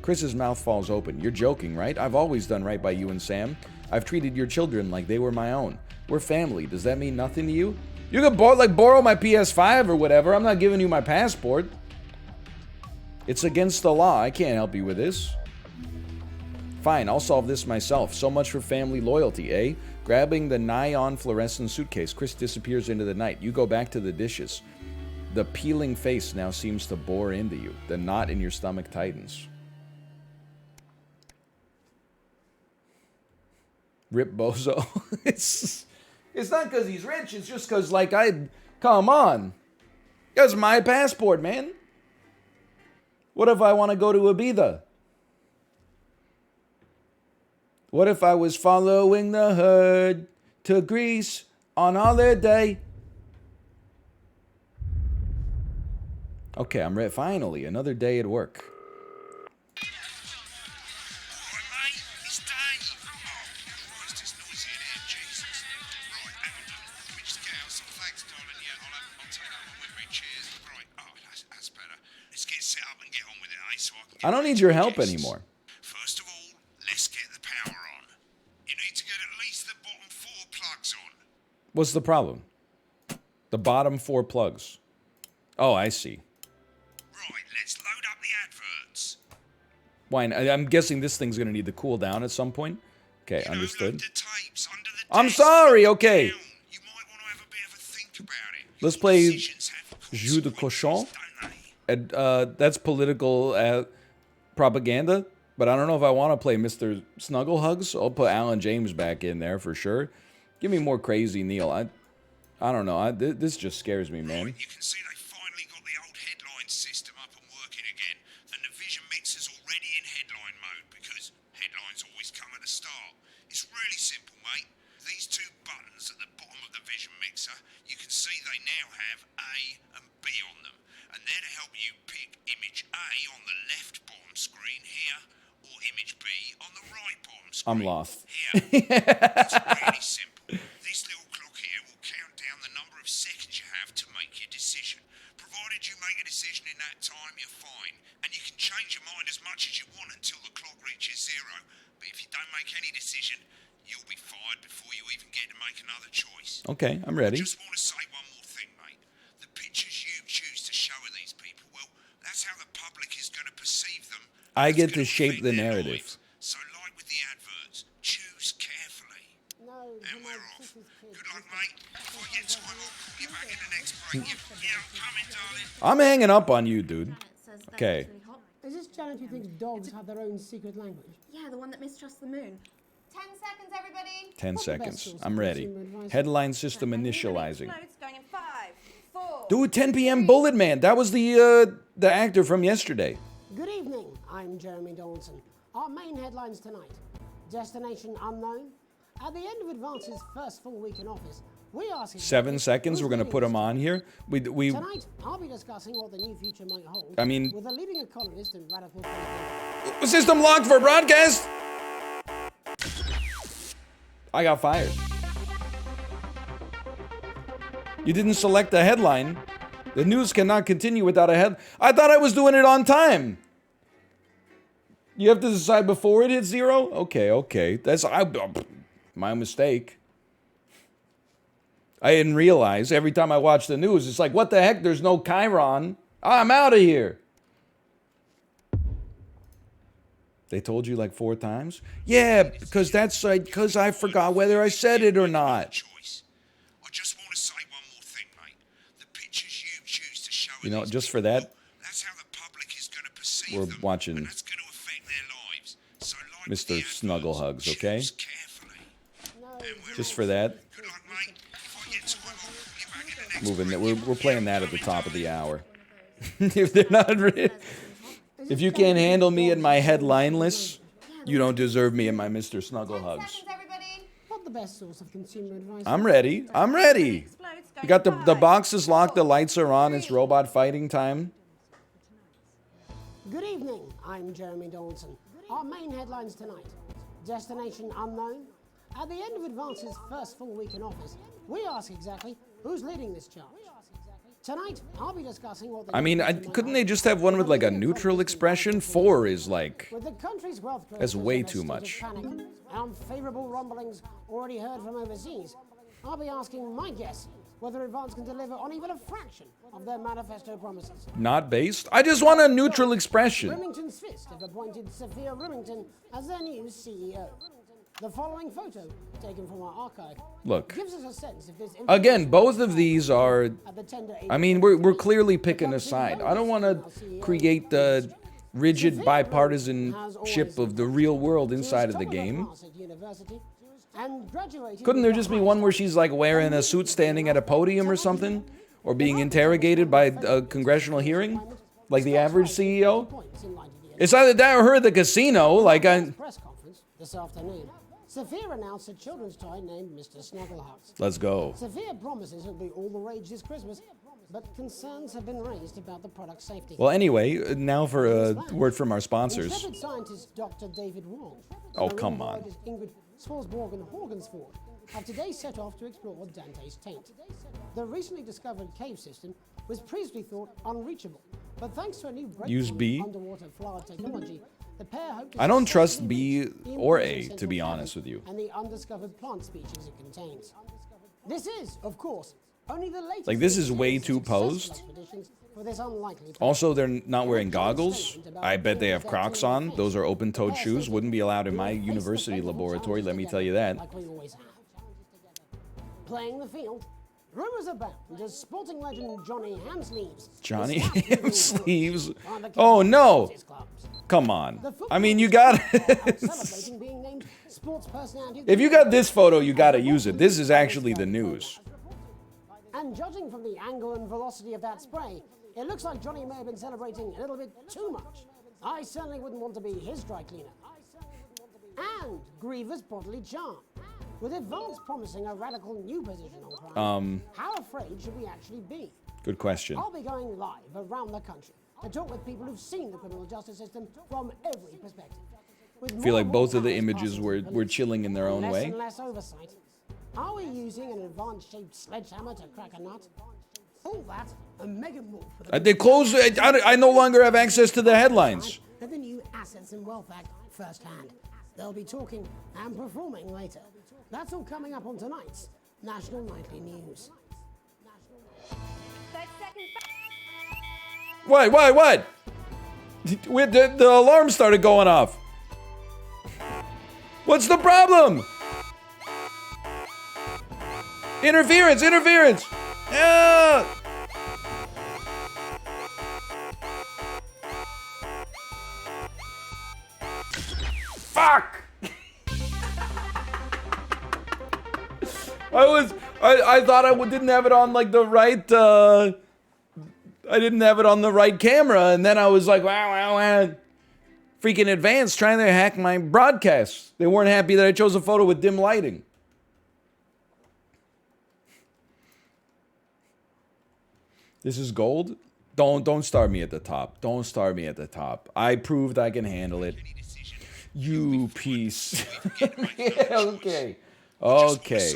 Chris's mouth falls open. You're joking, right? I've always done right by you and Sam. I've treated your children like they were my own. We're family. Does that mean nothing to you? You could borrow my PS5 or whatever. I'm not giving you my passport. It's against the law. I can't help you with this. Fine, I'll solve this myself. So much for family loyalty, eh? Grabbing the nigh-on fluorescent suitcase, Chris disappears into the night. You go back to the dishes. The peeling face now seems to bore into you. The knot in your stomach tightens. Rip Bozo. It's not because he's rich. It's just because, like, come on. That's my passport, man. What if I want to go to Ibiza? What if I was following the herd to Greece on holiday? Okay, I'm ready. Finally, another day at work. I don't need your help anymore. First of all, let's get the power on. What's the problem? The bottom 4 plugs. Oh, I see. Right, let's load up the adverts. Why? I'm guessing this thing's gonna need to cool down at some point. Okay, understood. The tapes under the I'm desk. sorry. Okay. You might want to have a bit of a think about it. Let's play Decisions have Jus de Cochon. consequences, don't they? And that's political propaganda. But I don't know if I want to play Mr. Snugglehugs. I'll put Alan James back in there for sure. Give me more crazy Neil. I don't know. This just scares me, man. You can see they finally got the old headline system up and working again, and the Vision Mixer's already in headline mode because headlines always come at the start. It's really simple, mate. These 2 buttons at the bottom of the Vision Mixer, you can see they now have A and B on them, and they're to help you pick image A on the left bottom screen here, or image B on the right bottom screen. I'm lost. Here. It's really simple. This little clock here will count down the number of seconds you have to make your decision. Provided you make a decision in that time, you're fine. And you can change your mind as much as you want until the clock reaches 0. But if you don't make any decision, you'll be fired before you even get to make another choice. Okay, I'm ready. I just want to say one more thing, mate. The pictures you choose to show of these people, well, that's how the public is going to perceive them. I get to shape the narrative. So, like with the adverts, choose carefully. No, And we're off. Good luck, mate. If I get time, I'll call you back in the next break. Yeah, I'm coming, darling. I'm hanging up on you, dude. Okay. Is this Janet who thinks dogs have their own secret language? Yeah, the one that mistrusts the moon. 10 seconds, everybody. 10 What's the best seconds. source I'm of ready. consumer advice? Headline system initializing. Explodes going in 5, 4. Dude, 10 p.m. Bullet Man. That was the actor from yesterday. Good evening, I'm Jeremy Donaldson. Our main headlines tonight. Destination unknown. At the end of Advance's first full week in office, we ask... 7 seconds. We're going to put him on here. We Tonight, I'll be discussing what the new future might hold. I mean... with a leading economist and radical... System locked for broadcast. I got fired. You didn't select the headline. The news cannot continue without a head. I thought I was doing it on time. You have to decide before it hits 0? Okay. That's my mistake. I didn't realize every time I watch the news, it's like, what the heck? There's no Chiron. I'm out of here. They told you like 4 times? Yeah, because that's because I forgot whether I said it or not. I just want to say one more thing, mate. The pictures you choose to show You know, just for that, that's how the public is going to perceive we're them, watching and that's going to affect their lives. So, like Mr. Snugglehugs, okay? choose carefully. Just for that. Good luck, mate. If I get time, I'll call you back in the next Moving. We're playing that at the top of the hour. If they're not, if you can't handle me in my headlineless, you don't deserve me in my Mr. Snugglehugs. What the best source of consumer advice? I'm ready. I'm ready. You got the boxes locked. The lights are on. It's robot fighting time. Good evening, I'm Jeremy Donaldson. Our main headlines tonight. Destination unknown. At the end of Advance's first full week in office, we ask exactly who's leading this charge. Tonight, I'll be discussing what... I mean, couldn't they just have one with like a neutral expression? 4 is like... With the country's wealth That's way too much. panic and unfavorable rumblings already heard from overseas, I'll be asking my guess whether Advance can deliver on even a fraction of their manifesto promises. Not based? I just want a neutral expression. Remington's Fist have appointed Sophia Remington as their new CEO. The following photo, taken from our archive, Look. gives us a sense if this... Again, both of these are... at the tender age I mean, we're clearly picking a side. I don't want to create the rigid bipartisanship of the real world inside of the game. Couldn't there just be one where she's like wearing a suit standing at a podium or something? Or being interrogated by a congressional hearing? Like the average CEO? It's either that or her at the casino, like press conference this afternoon. Sophia announced a children's toy named Mr. Snugglehugs. Let's go. Sophia promises it'll be all the rage this Christmas, but concerns have been raised about the product's safety. Well, anyway, now for a word from our sponsors. Intrepid scientist Dr. David Wong Oh, and come marine on. biologist Ingrid Swarsborg and Horgensford have today set off to explore Dante's taint. The recently discovered cave system was previously thought unreachable, but thanks to a new Use breakthrough B. in underwater flower technology, the pair hope to I don't trust successfully B reach the or important A, to be central honest with you. and the undiscovered plant species it contains. This is, of course, only the latest. Like, this is way too posed. For this unlikely Also, they're not wearing goggles. I bet they have Crocs on. Those are open-toed shoes. Wouldn't be allowed in my university laboratory, let me tell you that. Like we always have. Playing the field, rumors abound as sporting legend Johnny Hamsleeves. Johnny Hamsleeves. Oh no! Come on. I mean, you got Celebrating being named sports personality. If you got this photo, you got to use it. This is actually the news. And judging from the angle and velocity of that spray, it looks like Johnny may have been celebrating a little bit too much. I certainly wouldn't want to be his dry cleaner. And grievous bodily charm. With advance promising a radical new position on crime, how afraid should we actually be? Good question. I'll be going live around the country to talk with people who've seen the criminal justice system from every perspective. I feel like both of the images were chilling in their own less way. and less oversight. Are we using an advanced-shaped sledgehammer to crack a nut? All that, a mega move for the... They closed. I no longer have access to the headlines. ...of the new Assets and Wealth Act firsthand. They'll be talking and performing later. That's all coming up on tonight's National Nightly News. 30 seconds. What? The alarm started going off. What's the problem? Interference! Yeah! Fuck! I thought I didn't have it on like the right, I didn't have it on the right camera, and then I was like, wow. Freaking advanced trying to hack my broadcast. They weren't happy that I chose a photo with dim lighting. This is gold? Don't start me at the top. Don't start me at the top. I proved I can handle it. You piece. Yeah, okay. Okay.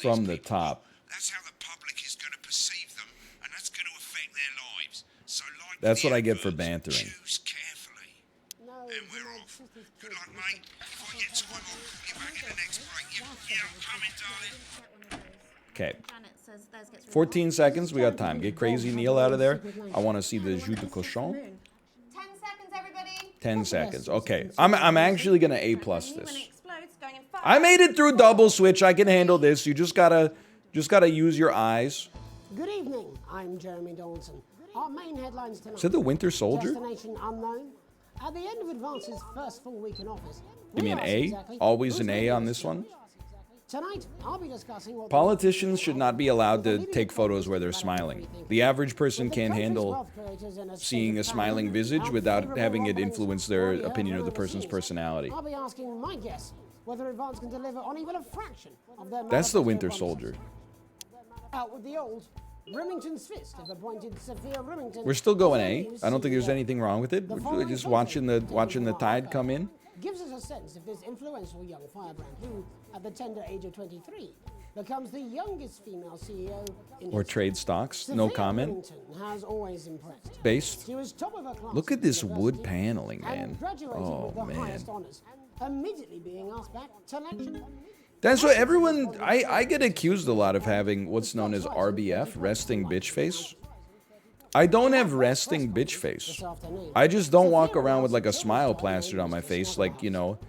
From the top. That's how the public is going to perceive them, and that's going to affect their lives. So, like, That's what I get for bantering. choose carefully. And we're off. Good luck, mate. If I get time, I'll call you back in the next break. Yeah, I'm coming, darling. Okay. Janet says theirs gets 14 seconds. We got time. Get Crazy Neil out of there. I want to see the jus de cochon. 10 seconds, everybody. 10 seconds. Okay. I'm actually going to A+ When this. it explodes, going in 5. I made it through double switch. I can handle this. You just gotta use your eyes. Good evening, I'm Jeremy Dawson. Our main headlines tonight. Is it the Winter Soldier? Destination unknown. At the end of Advance's first full week in office, Give me an we asked A. exactly Always who's an A leading on this this one. Tonight, I'll be discussing what Politicians should not be allowed to take photos where they're smiling. The average person can't handle seeing a smiling visage without having it influence their opinion of the person's personality. I'll be asking my guests whether Advance can deliver on even a fraction of their That's the manifesto Winter promises. Soldier. Out with the old. Remington's fist have appointed Sophia Remington. We're still going as A. their new I don't think there's CEO. anything wrong with it. The We're following just photo watching the taken from tide our come in. gives us a sense of this influential young firebrand who, at the tender age of 23, becomes the youngest female CEO in Or history. trade stocks. No Sophia comment. Remington has always impressed. Based. She was top of her class Look at at this university wood paneling, man. and graduated Oh, with the man. highest honors, immediately being asked back to lecture. That's what everyone. I get accused a lot of having what's known as RBF, resting bitch face. I don't have resting bitch face. I just don't walk around with like a smile plastered on my face, like, you know,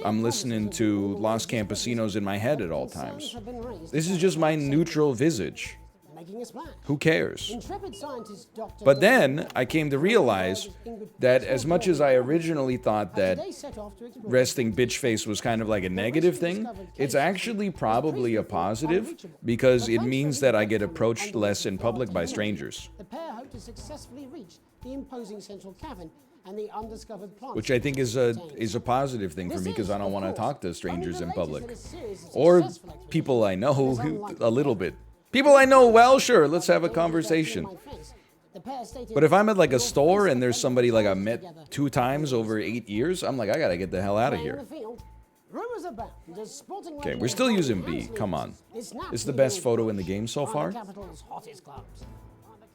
I'm listening to Los Campesinos in my head at all times. This is just my neutral visage. Making a splash. Who cares? Intrepid scientist Dr. But then I came to realize that as much as I originally thought that resting bitch face was kind of like a negative thing, it's actually probably a positive because it means that I get approached less in public by strangers, The pair hope to successfully reach the imposing central cavern and the undiscovered plant. which I think is a positive thing for me because I don't want to talk to strangers in public or people I know a little bit. People I know well, sure, let's have a conversation. But if I'm at like a store and there's somebody like I've met 2 times over 8 years, I'm like, I gotta get the hell out of here. Okay, we're still using B. Come on. This is the best photo in the game so far.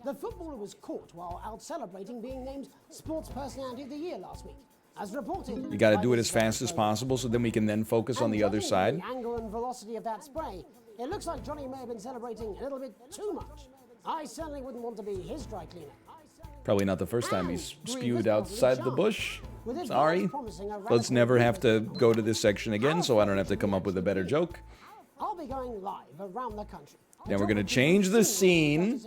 The footballer was caught while out celebrating being named Sports Personality of the Year last week. As reported, You got to by do it this as fast as program. possible so then we can then focus on the other Judging side. The angle and velocity of that spray, it looks like Johnny may have been celebrating a little bit too much. I certainly wouldn't want to be his dry cleaner. Probably not the first time he's And spewed Grievous outside the charged. bush. With his Sorry. voice promising a Let's radical never have to movement. go to this section again, so I don't have to come up with a better joke. I'll be going live around the country. Then we're gonna change the scene.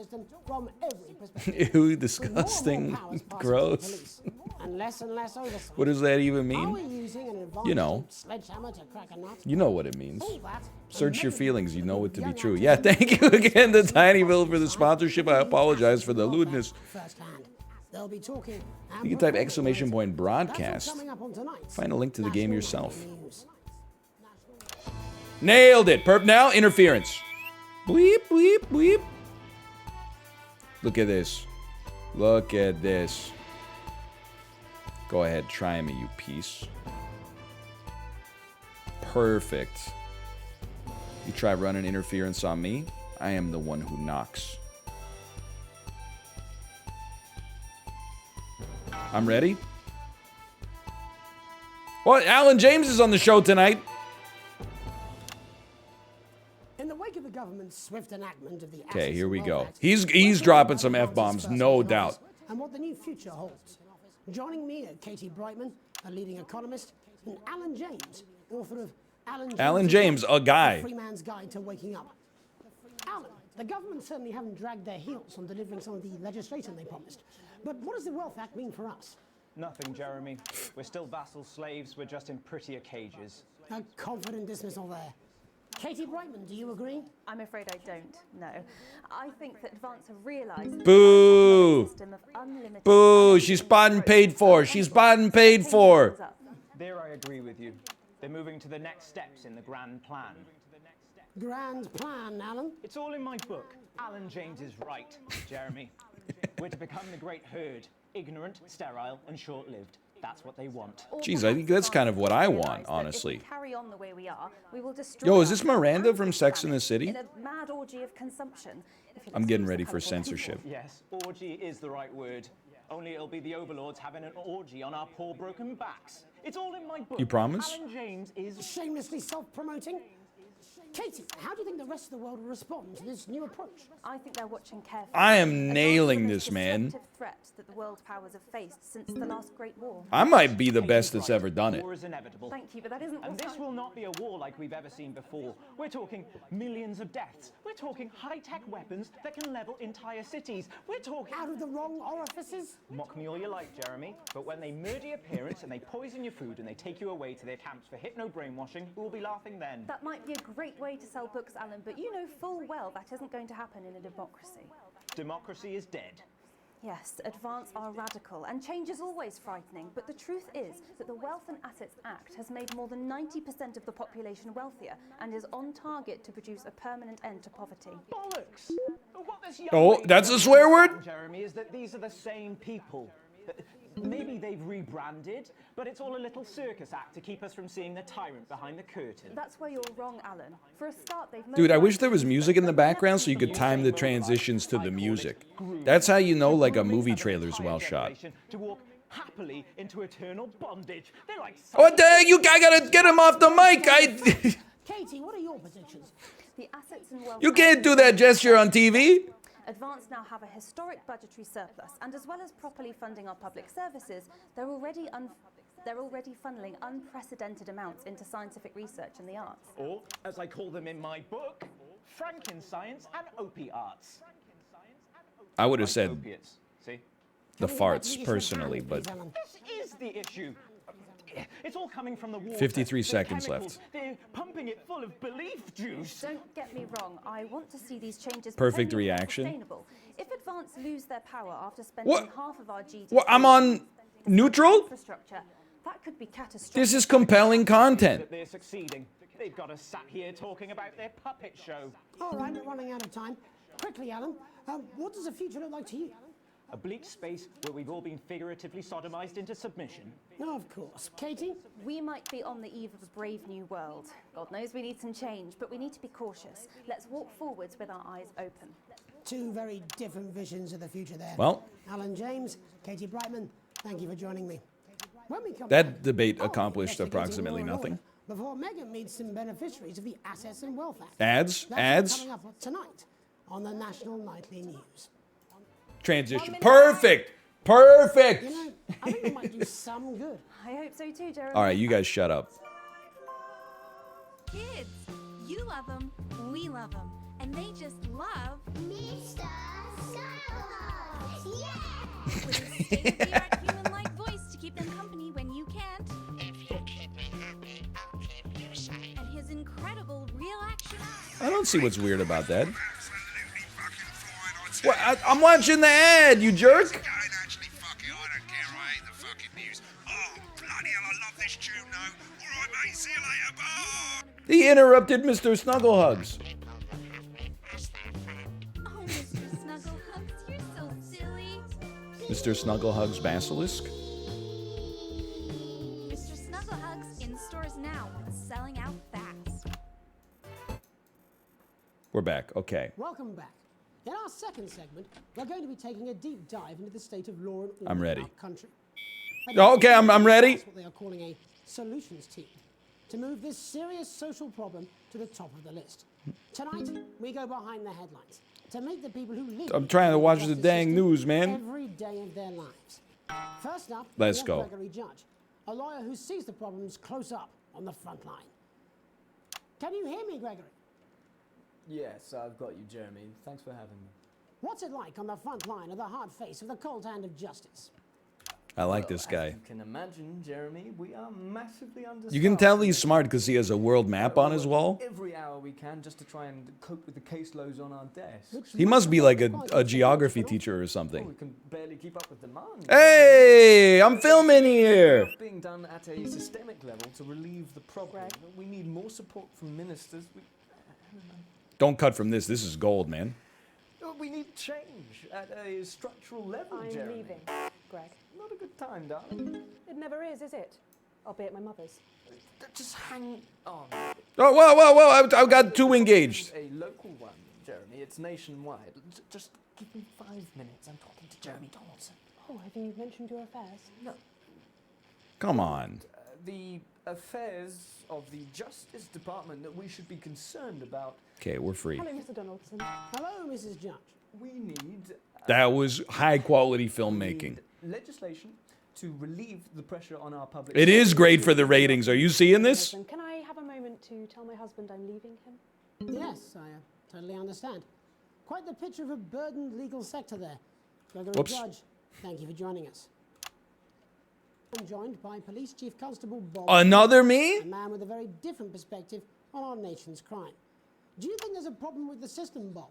From every perspective. Ew, With more and disgusting, more powers passing to the gross. police, and less oversight. What does that even Are we mean? using an You know. advanced sledgehammer to crack a nut? You know what it means. All that, Search and your maybe feelings, you know it to be young true. actors Yeah, and thank you actresses again to see Tinyville for the side sponsorship. I and apologize for the well lewdness. firsthand. They'll be talking and You can type recording exclamation later. point That's what's broadcast. coming up on tonight's Find a link to the game National yourself. News. Nailed it. Now, interference. Bleep, bleep, bleep. Look at this. Look at this. Go ahead, try me, you piece. Perfect. You try running interference on me, I am the one who knocks. I'm ready. Well, Alan James is on the show tonight. In the wake of the government's swift enactment of the Okay, Assets here and we Wealth go. Act, He's we're dropping talking some about F-bombs, advances no first in doubt. class and what the new future holds. Joining me are Katie Brightman, a leading economist, and Alan James, author of Alan James, a guy. The Free Man's Guide to Waking Up. Alan, the government certainly haven't dragged their heels on delivering some of the legislation they promised. But what does the Wealth Act mean for us? Nothing, Jeremy. We're still vassal slaves, we're just in prettier cages. A confident dismissal there. Katie Brightman, do you agree? I'm afraid I don't, no. I think that Advance have realised Boo! system of unlimited Boo! She's bought and paid for. She's bought and paid for. There I agree with you. They're moving to the next steps in the grand plan. Grand plan, Alan. It's all in my book. Alan James is right, Jeremy. We're to become the great herd. Ignorant, sterile, and short-lived. That's what they want. Jeez, I think that's kind of what I want, honestly. If we carry on the way we are, we will destroy Yo, is this ourselves Miranda and from the Sex and the planet City? in a mad orgy of consumption. I'm getting ready for censorship. Yes, orgy is the right word. Only it'll be the overlords having an orgy on our poor broken backs. It's all in my book. You promise? Alan James is Shamelessly self-promoting? Katie, how do you think the rest of the world will respond to this new approach? I think they're watching carefully. I am Advance nailing are the this, most man. destructive threat that the world powers have faced since the last Great War. I might be the best that's ever done it. War is inevitable. Thank you, but that isn't And what this will not be a war like we've ever seen before. We're talking millions of deaths. We're talking high-tech weapons that can level entire cities. We're talking... Out of the wrong orifices? Mock me all you like, Jeremy, but when they murder your parents and they poison your food and they take you away to their camps for hypno-brainwashing, who will be laughing then? That might be a great way to sell books, Alan, but you know full well that isn't going to happen in a democracy. Democracy is dead. Yes, Advance are radical, and change is always frightening, but the truth is that the Wealth and Assets Act has made more than 90% of the population wealthier and is on target to produce a permanent end to poverty. Bollocks! What this young Oh, lady that's a doesn't swear word? understand, Jeremy, is that these are the same people. Maybe they've rebranded, but it's all a little circus act to keep us from seeing the tyrant behind the curtain. That's where you're wrong, Alan. For a start, they've Dude, I wish mobilised there was music in the background so you could time the transitions to the music. That's how you know like a movie trailer's well shot. To walk happily into eternal bondage. They're like... What the heck? I gotta get him off the mic. Katie, what are your predictions? The assets and wealth... You can't do that gesture on TV. Advance now have a historic budgetary surplus, and as well as properly funding our public services, they're already funneling unprecedented amounts into scientific research and the arts. Or, as I call them in my book, Frankenscience and opiates. I would have said Opiates, see? the farts personally, but This is the issue. It's all coming from the water. 53 The seconds chemicals. left. They're pumping it full of belief juice. Don't get me wrong, I want to see these changes Perfect permanent and reaction. sustainable. If Advance lose their power after spending What? half of our GDP... What, I'm on neutral? Infrastructure, that could be catastrophic. This is compelling content. That they're succeeding. They've got us sat here talking about their puppet show. All right, we're running out of time. Quickly, Alan, what does the future look like to you? A bleak space where we've all been figuratively sodomized into submission. No, of course. Katie? We might be on the eve of a brave new world. God knows we need some change, but we need to be cautious. Let's walk forwards with our eyes open. Two very different visions of the future there. Well. Alan James, Katie Brightman, thank you for joining me. When we come That back, debate I'll accomplished be investigating approximately law and nothing. order before Megan meets some beneficiaries of the Assets and Wealth Act. Ads? That's Ads? coming up tonight on the National Nightly News. Transition. Perfect. Perfect. You know, I think it might do some good. I hope so too, Jeremy. All right, you guys shut up. Kids, you love them, we love them, and they just love Mr. Skylark. Yeah! With a state-of-the-art human-like voice to keep them company when you can't. If you keep me happy, I'll keep you safe. And his incredible real-action. I don't see what's weird about that. What? I'm watching the ad, you jerk. He interrupted Mr. Snugglehugs. Oh, Mr. Snugglehugs, you're so silly. Mr. Snugglehugs Basilisk? Mr. Snugglehugs in stores now and selling out fast. We're back. Okay. Welcome back. In our second segment, we're going to be taking a deep dive into the state of law and order I'm ready. in our country. Okay, I'm ready. That's what they are calling a solutions team to move this serious social problem to the top of the list. Tonight, we go behind the headlines to make the people who live. I'm trying to watch the justice dang system news, man. Every day of their lives. First up, Let's we go. have Gregory Judge, a lawyer who sees the problems close up on the front line. Can you hear me, Gregory? Yes, I've got you, Jeremy. Thanks for having me. What's it like on the front line of the hard face of the cold hand of justice? I like this As guy. you can imagine, Jeremy, we are massively understaffed. You can tell he's smart because he has a world map on his wall. Every hour we can just to try and cope with the caseloads on our desks. He must be like a geography teacher or We something. can barely keep up with demand. Hey, I'm filming here. It's being done at a systemic level to relieve the problem. We need more support from ministers. Don't cut from this. This is gold, man. We need change at a structural level, I'm Jeremy. leaving, Greg. Not a good time, darling. It never is it? I'll be at my mother's. Just hang on. Oh, whoa. I got too engaged. A local one, Jeremy. It's nationwide. Just give me 5 minutes. I'm talking to Jeremy Donaldson. Oh, have you mentioned your affairs? No. Come on. The affairs of the Justice Department that we should be concerned about. Okay, we're free. Hello, Mr. Donaldson. Hello, Mrs. Judge. We need That was high quality filmmaking. legislation to relieve the pressure on our public. It is great for the ratings. Are you seeing this? Can I have a moment to tell my husband I'm leaving him? Yes, I totally understand. Quite the picture of a burdened legal sector there. Gregory Whoops. Judge, thank you for joining us. I'm joined by Police Chief Constable Bob. Another me? A man with a very different perspective on our nation's crime. Do you think there's a problem with the system, Bob?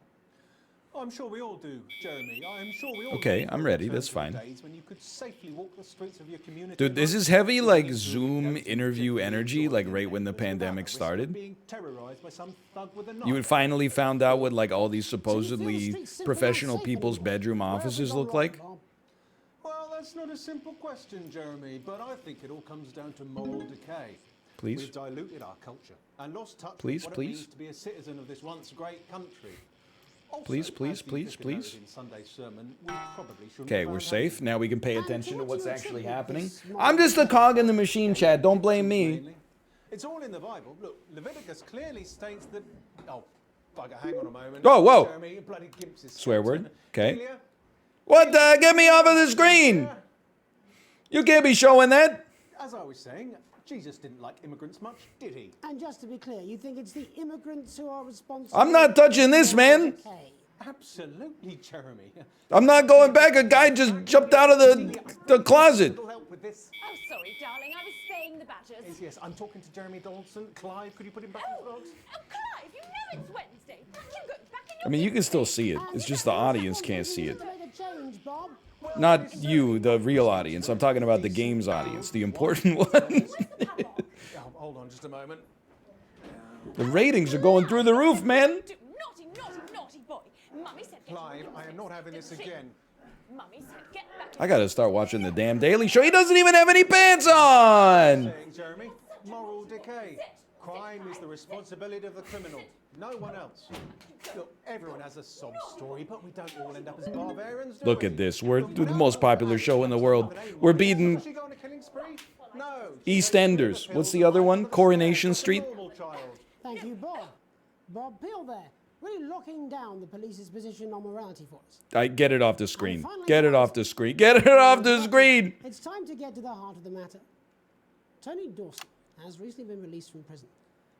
I'm sure we all do, Jeremy. I'm sure we all Okay, do. I'm ready. Return That's to fine. days when you could safely walk the streets of your community. Dude, this is heavy like Zoom interview energy, like right when the pandemic started. Being terrorized by some thug with a knife. You had finally found out what like all these supposedly professional people's bedroom offices look like. Well, that's not a simple question, Jeremy, but I think it all comes down to moral decay. Please. We've diluted our culture and lost touch Please, with what please. it means to be a citizen of this once great country. Also, Please, as please, the please, vicar please. noted in Sunday's sermon, we probably shouldn't Okay, have we're had safe. Now we can pay attention to what's you actually attribute happening. this small- I'm just a cog in the machine, Chad. Don't blame me. It's all in the Bible. Look, Leviticus clearly states that. Oh, bugger, hang on a moment. Oh, whoa. Jeremy, you bloody gimp's his Swear word. Okay. Delia? What the? Get me off of the screen! You can't be showing that. As I was saying, Jesus didn't like immigrants much, did he? And just to be clear, you think it's the immigrants who are responsible? I'm not touching this, man. Okay. Absolutely, Jeremy. I'm not going back. A guy just jumped out of the closet. Little help with this. Oh, sorry, darling. I was spaying the badgers. Yes, I'm talking to Jeremy Donaldson. Clive, could you put him back in the box? Oh, Clive, you know it's Wednesday. Back you go. Back in your I mean, you can still see it. It's just the audience can't see it. To make a change, Bob. Not you, the real audience. I'm talking about the game's audience, the important one. Oh, hold on just a moment. The ratings are going through the roof, man. Naughty, naughty, naughty boy. Mummy said get Clive, I am not having this again. Mummy said get back. I gotta start watching the damn Daily Show. He doesn't even have any pants on. Saying, Jeremy, moral decay. Crime is the responsibility of the criminal, no one else. Look, everyone has a sob story, but we don't all end up as barbarians, do Look we? at this. We're the most popular show in the world. We're beating Was she going on a killing spree? No. EastEnders. What's the other one? Coronation Street. Thank you, Bob. Bob Peel there, really locking down the police's position on morality for us. I get it off the screen. Get it off the screen. Get it off the screen. It's time to get to the heart of the matter. Tony Dawson has recently been released from prison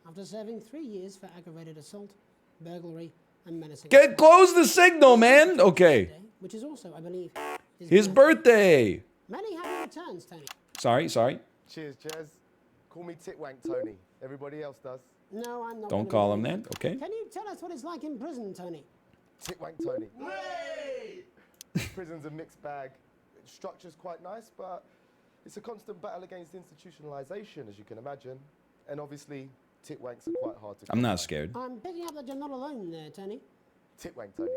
after serving 3 years for aggravated assault, burglary, and menacing. Close the signal, man. Okay. Which is also, I believe, His birthday. Many happy returns, Tony. Sorry. Cheers, Jez. Call me Titwank Tony. Everybody else does. No, I'm not. Don't call him that. Okay. Can you tell us what it's like in prison, Tony? Titwank Tony. Prison's a mixed bag. Structure's quite nice, but it's a constant battle against institutionalization, as you can imagine. And obviously, titwanks are quite hard to I'm come not by. scared. I'm picking up that you're not alone there, Tony. Titwank Tony.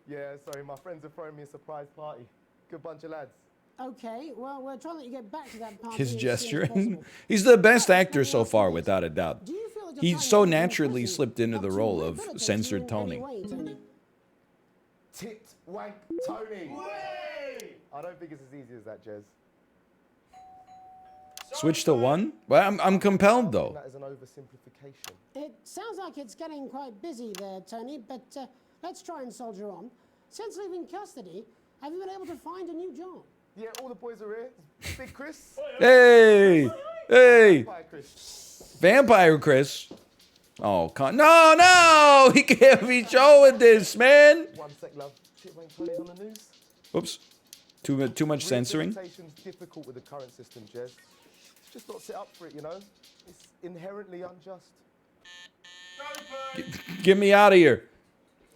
Yeah, sorry, my friends are throwing me a surprise party. Good bunch of lads. Okay, well, we're trying to let you get back to that party. His as soon as gesture. possible. He's the best actor so far, without a doubt. Do you feel that your He time so in naturally prison slipped into the helps role you of rehabilitate censored you in Tony. any way, Tony? Titwank Tony. I don't think it's as easy as that, Jez. Switch to 1? Well, I'm compelled, though. That is an oversimplification. It sounds like it's getting quite busy there, Tony, but let's try and soldier on. Since leaving custody, have you been able to find a new job? Yeah, all the boys are here. Big Chris. Hey! Vampire Chris. Vampire Chris. Oh, no! He can't be showing this, man. One sec, love. Titwank Tony's on the news. Oops. Too much censoring. Rehabilitation's difficult with the current system, Jez. It's just not set up for it, you know? It's inherently unjust. Get me out of here.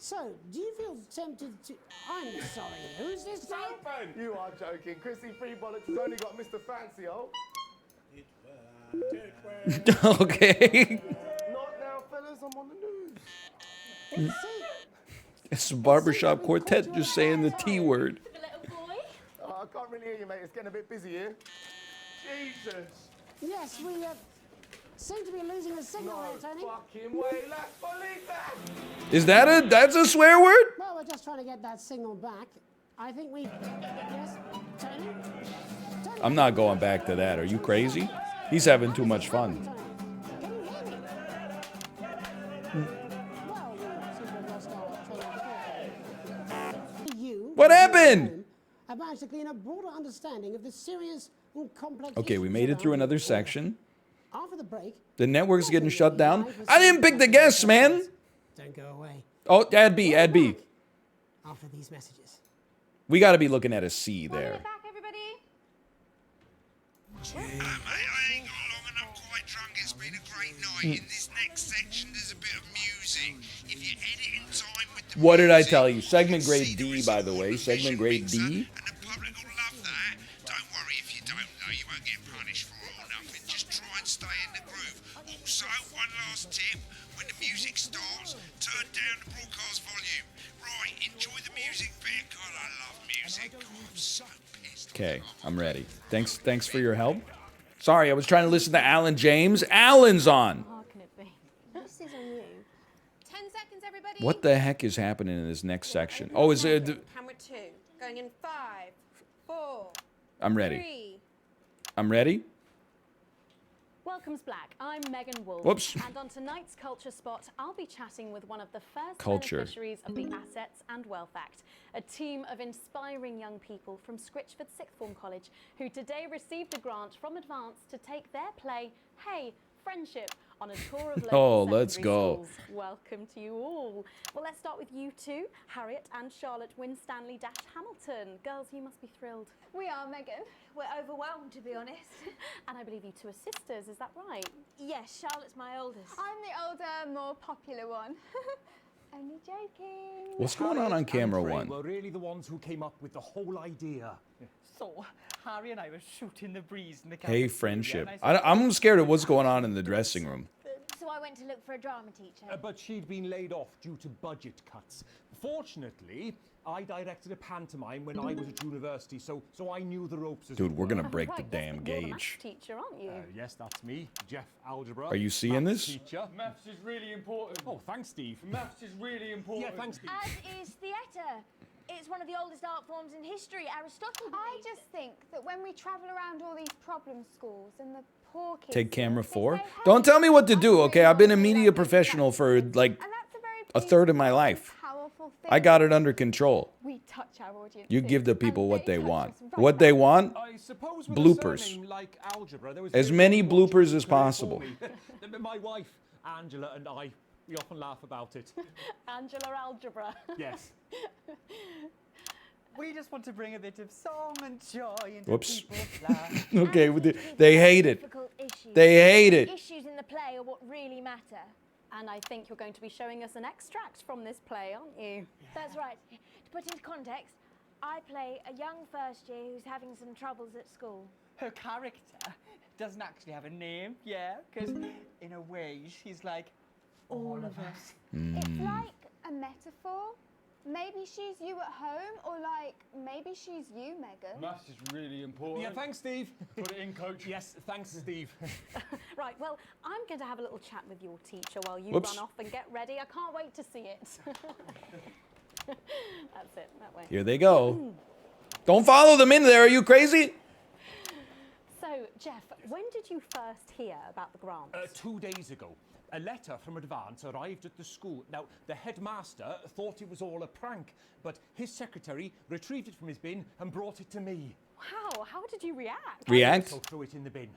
So, do you feel tempted to... I'm sorry, who's this guy? You are joking. Chrissy Freebollocks has only got Mr. Fancy, oh. Okay. Not now, fellas. I'm on the news. It's a barbershop quartet just saying the T word. Oh, I can't really hear you, mate. It's getting a bit busy here. Jesus. Yes, we seem to be losing the signal there, Tony. Fucking way. Let's believe that. Is that's a swear word? Well, we're just trying to get that signal back. I think we... Yes, Tony? I'm not going back to that. Are you crazy? He's having too much fun. Can you hear me? Well, we seem to have lost our train of thought. What happened? I managed to glean a broader understanding of the serious and complex... Okay, we made it through another section. After the break... The network's getting shut down. I didn't pick the guests, man. Don't go away. Oh, add B. After these messages. We got to be looking at a C there. Mate, I ain't got long and I'm quite drunk. It's been a great night. In this next section, there's a bit of music. If you edit in time with the What did I tell you? Segment grade D, by the way. Segment grade D. and the public will love that. Don't worry if you don't know, you won't get punished for it or nothing. Just try and stay in the groove. Also, one last tip. When the music starts, turn down the broadcast volume. Right, enjoy the music bit. God, I love music. God, I'm so pissed. Okay, I'm ready. Thanks for your help. Sorry, I was trying to listen to Alan James. Alan's on. How can it be? This is on you. 10 seconds, everybody. What the heck is happening in this next section? Oh, is it? Camera 2. Going in 5, 4. I'm ready. 3. I'm ready. Welcome's Black. I'm Megan Wolf. Whoops. And on tonight's Culture Spot, I'll be chatting with one of the first Culture. beneficiaries of the Assets and Wealth Act, a team of inspiring young people from Scritchford Sixth Form College who today received a grant from Advance to take their play, Hey, Friendship, on a tour of local Oh, let's secondary go. schools. Welcome to you all. Well, let's start with you two, Harriet and Charlotte Winstanley-Hamilton. Girls, you must be thrilled. We are, Megan. We're overwhelmed, to be honest. And I believe you two are sisters, is that right? Yes, Charlotte's my oldest. I'm the older, more popular one. Only joking. What's going on camera Harriet and 1? Fred were really the ones who came up with the whole idea. So, Harry and I were shooting the breeze in the Hey, cafeteria, friendship. and I said, I'm scared of what's going on in the dressing room. So I went to look for a drama teacher. But she'd been laid off due to budget cuts. Fortunately, I directed a pantomime when I was at university, so I knew the ropes as Dude, it we're were. gonna break the damn You're the maths gauge. teacher, aren't you? Yes, that's me, Jeff Algebra. Are you seeing maths this? Teacher. Maths is really important. Oh, thanks, Steve. Maths is really important. Yeah, thanks, Steve. As is theatre. It's one of the oldest art forms in history. Aristotle. I just think that when we travel around all these problem schools and the poor kids. Take camera 4. Don't tell me what to do, okay? I've been a media professional for like a third of my life. I got it under control. We touch our audience. You give the people what they want. What they want? I suppose with a Bloopers. surname like Algebra, there was As very many little bloopers option as for me. possible. My wife, Angela, and I, we often laugh about it. Angela Algebra. Yes. We just want to bring a bit of song and joy into Whoops. people's lives. Okay, they hate it. They hate it. Issues in the play are what really matter. And I think you're going to be showing us an extract from this play, aren't you? That's right. To put into context, I play a young first year who's having some troubles at school. Her character doesn't actually have a name, yeah, because in a way she's like all of us. It's like a metaphor. Maybe she's you at home, or like maybe she's you, Megan. Maths is really important. Yeah, thanks, Steve. Put it in, coach. Yes, thanks, Steve. Right, well, I'm going to have a little chat with your teacher while you Whoops. run off and get ready. I can't wait to see it. That's it, that way. Here they go. Don't follow them in there. Are you crazy? So, Jeff, when did you first hear about the grant? 2 days ago. A letter from Advance arrived at the school. Now, the headmaster thought it was all a prank, but his secretary retrieved it from his bin and brought it to me. Wow, how did you react? React? I also threw it in the bin.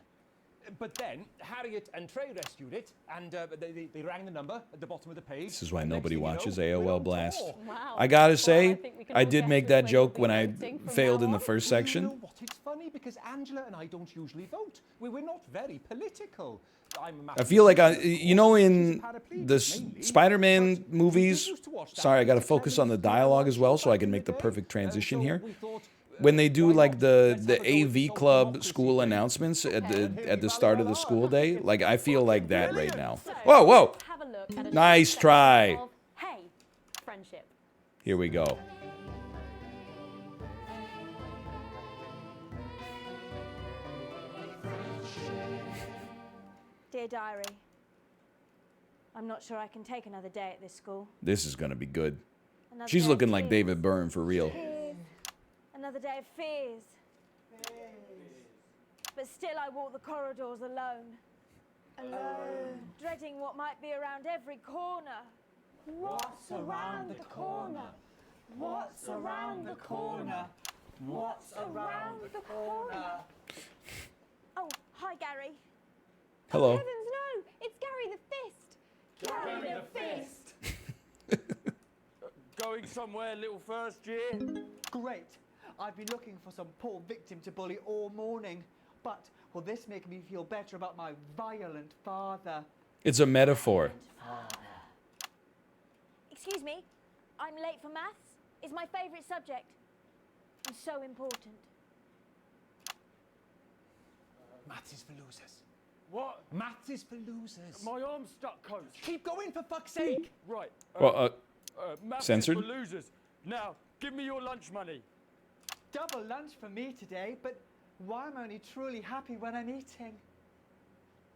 But then Harriet and Trey rescued it, and they rang the number at the bottom of the page. This is why Next nobody thing you watches know, we're AOL on Blast. tour. Wow. I gotta Well, say, I think we can I all did guess make which that way joke you'll when be I voting from failed now in the on. first You know section. what? It's funny because Angela and I don't usually vote. We're not very political. I'm a I massive feel like Superman. you know, in Paraplegic, the mainly, Spider-Man but movies. we used to watch that Sorry, I got to with focus on the Kevin's dialogue as well, so I back can in make the day. perfect transition So here. we thought, When they do why like not? the Let's have a go with AV some Club democracy school thing. announcements at the Okay. start of the school day, like I feel like that right now. So, Whoa, whoa! let's have a look at a Nice short try. section of, Hey, friendship. Here we go. Dear Diary, I'm not sure I can take another day at this school. This is gonna be good. Another She's day looking of like fears. David Byrne for real. Fears. Another day of fears. But still I walk the corridors alone. Alone. Dreading what might be around every corner. What's around the corner? What's around the corner? What's around the corner? Oh, hi Gary. Hello. Heavens, no! It's Gary the Fist! Gary the Fist! Going somewhere, little first year? Great. I've been looking for some poor victim to bully all morning. But will this make me feel better about my violent father? It's a metaphor. Excuse me, I'm late for maths. It's my favourite subject. And so important. Maths is for losers. What? Maths is for losers. My arm's stuck, coach. Keep going, for fuck's sake. Right. Well, maths censored? is for losers. Now, give me your lunch money. Double lunch for me today, but why am I only truly happy when I'm eating?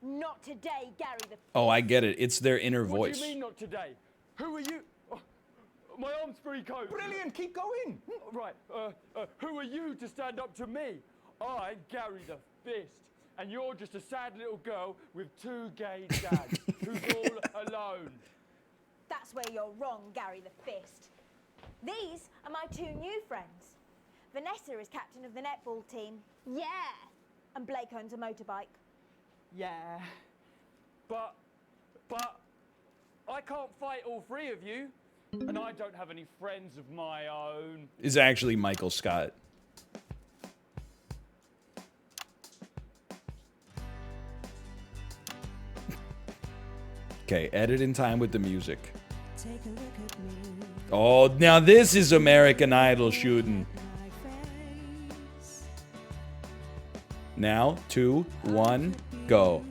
Not today, Gary the Oh, I get it. It's their inner What voice. do you mean not today? Who are you? Oh, my arm's free, coach. Brilliant, keep going. Right. Who are you to stand up to me? I'm Gary the Fist. And you're just a sad little girl with 2 gay dads who's all alone. That's where you're wrong, Gary the Fist. These are my 2 new friends. Vanessa is captain of the netball team. Yeah. And Blake owns a motorbike. Yeah. But I can't fight all 3 of you. And I don't have any friends of my own. Is actually Michael Scott. Okay, edit in time with the music. Oh, now this is American Idol shooting. Now, 2, 1, go.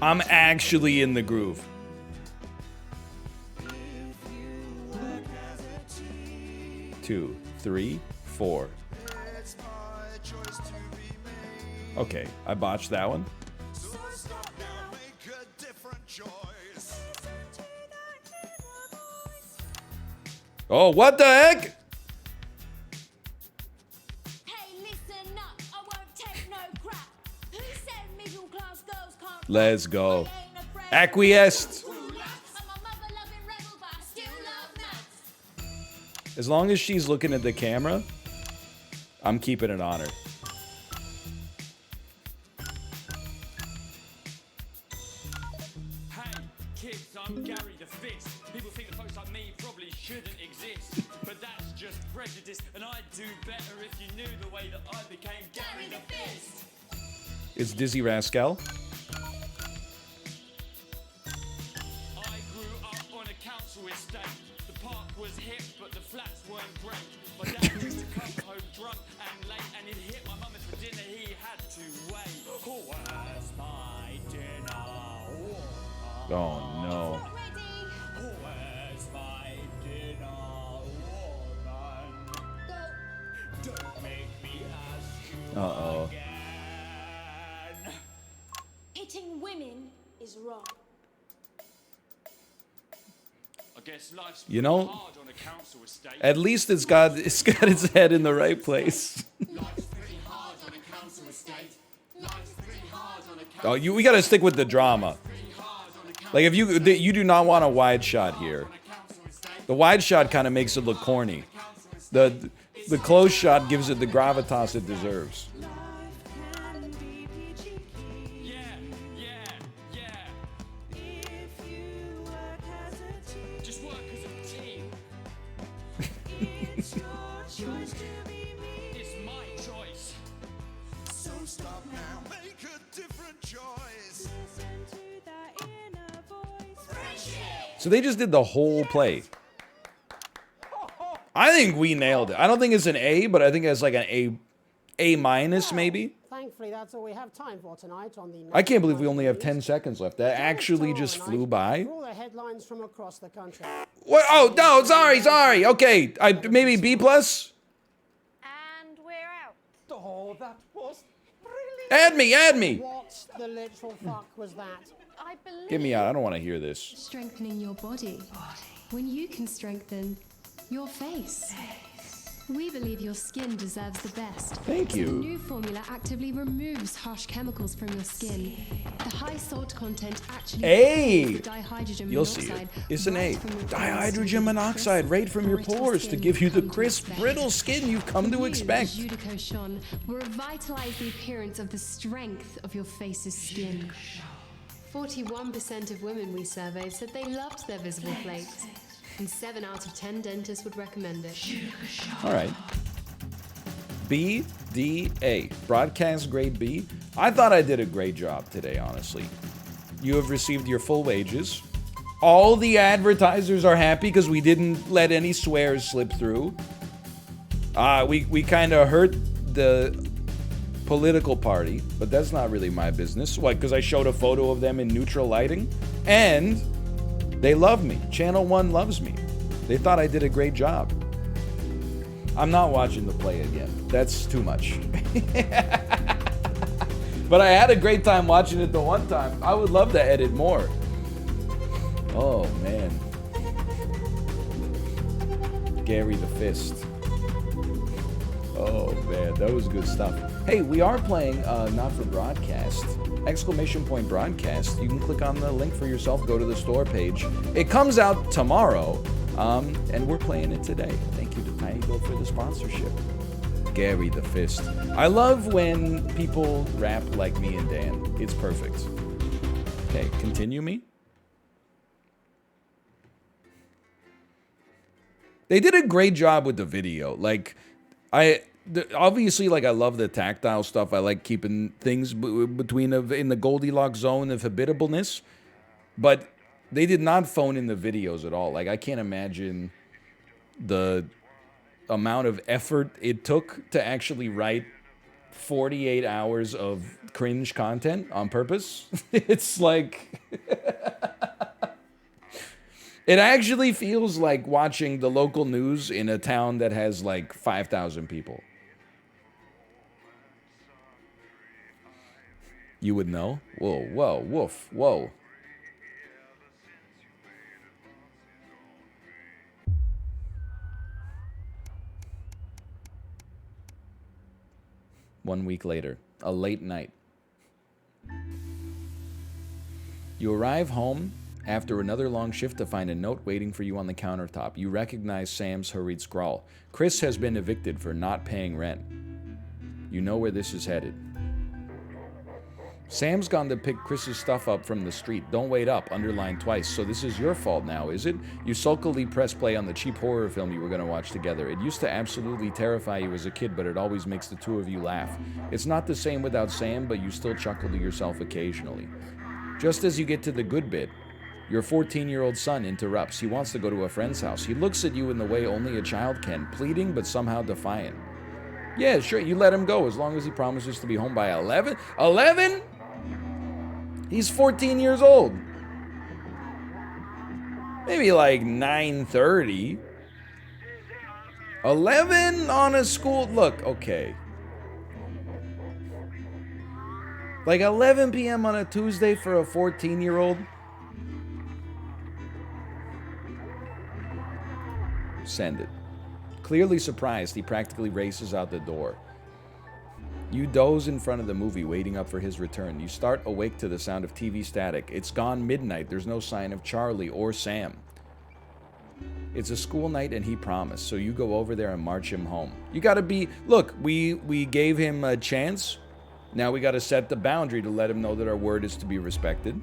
I'm actually in the groove. Two, three, four. Okay, I botched that one. Oh, what the heck? Hey, listen up, I won't take no crap. Who said middle class girls can't Let's go. Acquiesced. As long as she's looking at the camera, I'm keeping it on her. Hey, kids, I'm Gary the Fist. People think that folks like me probably shouldn't exist. But that's just prejudice, and I'd do better if you knew the way that I became Gary the Fist. It's Dizzy Rascal. I grew up on a council estate. The park was hip, but the flats weren't great. My dad used to come home drunk and late, and he'd hit my mum for dinner. He had to wait. Oh, where's my dinner? Oh no. Where's my dinner, woman? Don't make me ask you Uh-oh. again. Hitting women is wrong. I guess life's You know, hard on a council estate. at least it's got its head in the right place. Oh, we gotta stick with the drama. Like if you do not want a wide shot here. The wide shot kind of makes it look corny. The close shot gives it the gravitas it deserves. Just work as a team. It's my choice. So stop now, make a different choice. So they just did the whole play. I think we nailed it. I don't think it's an A, but I think it's like an A minus maybe. Thankfully, that's all we have time for tonight on the. I can't believe we only have 10 seconds left. That actually just flew by. All the headlines from across the country. What? Oh no! Sorry. Okay, maybe B plus. And we're out. Oh, that was Add me. What the literal fuck was that? I believe. Get me out. I don't want to hear this. Strengthening your body when you can strengthen your face. We believe your skin deserves the best. Thank you. So the new formula actively removes harsh chemicals from your skin. The high salt content actually A. dihydrogen You'll see it. monoxide It's an A. right from your Dihydrogen monoxide right from your pores to give you the crisp, brittle skin you've come to expect. Judico Shon will revitalize the appearance of the strength of your face's skin. 41% of women we surveyed said they loved their visible flakes, and 7 out of 10 dentists would recommend it. All right. B, D, A. Broadcast grade B. I thought I did a great job today, honestly. You have received your full wages. All the advertisers are happy because we didn't let any swears slip through. We kind of hurt the political party, but that's not really my business. What, because I showed a photo of them in neutral lighting? And they love me. Channel 1 loves me. They thought I did a great job. I'm not watching the play again. That's too much. But I had a great time watching it the one time. I would love to edit more. Oh, man. Gary the Fist. Oh, man. That was good stuff. Hey, we are playing Not For Broadcast. Exclamation point broadcast. You can click on the link for yourself. Go to the store page. It comes out tomorrow. And we're playing it today. Thank you to Tiny Bill for the sponsorship. Gary the Fist. I love when people rap like me and Dan. It's perfect. Okay, continue me. They did a great job with the video. Like, obviously, like, I love the tactile stuff. I like keeping things between in the Goldilocks zone of habitableness. But they did not phone in the videos at all. Like, I can't imagine the amount of effort it took to actually write 48 hours of cringe content on purpose. It's like... It actually feels like watching the local news in a town that has like 5,000 people. You would know? Whoa, whoa, woof, whoa. One week later, a late night. You arrive home after another long shift to find a note waiting for you on the countertop. You recognize Sam's hurried scrawl. Chris has been evicted for not paying rent. You know where this is headed. Sam's gone to pick Chris's stuff up from the street. Don't wait up, underlined twice. So this is your fault now, is it? You sulkily press play on the cheap horror film you were going to watch together. It used to absolutely terrify you as a kid, but it always makes the two of you laugh. It's not the same without Sam, but you still chuckle to yourself occasionally. Just as you get to the good bit, your 14-year-old son interrupts. He wants to go to a friend's house. He looks at you in the way only a child can, pleading but somehow defiant. Yeah, sure, you let him go as long as he promises to be home by 11. 11? He's 14 years old. Maybe like 9:30. 11 on a school... Look, okay. Like 11 p.m. on a Tuesday for a 14-year-old? Send it. Clearly surprised, he practically races out the door. You doze in front of the movie, waiting up for his return. You start awake to the sound of TV static. It's gone midnight. There's no sign of Charlie or Sam. It's a school night and he promised, so you go over there and march him home. You gotta be... Look, we gave him a chance. Now we gotta set the boundary to let him know that our word is to be respected.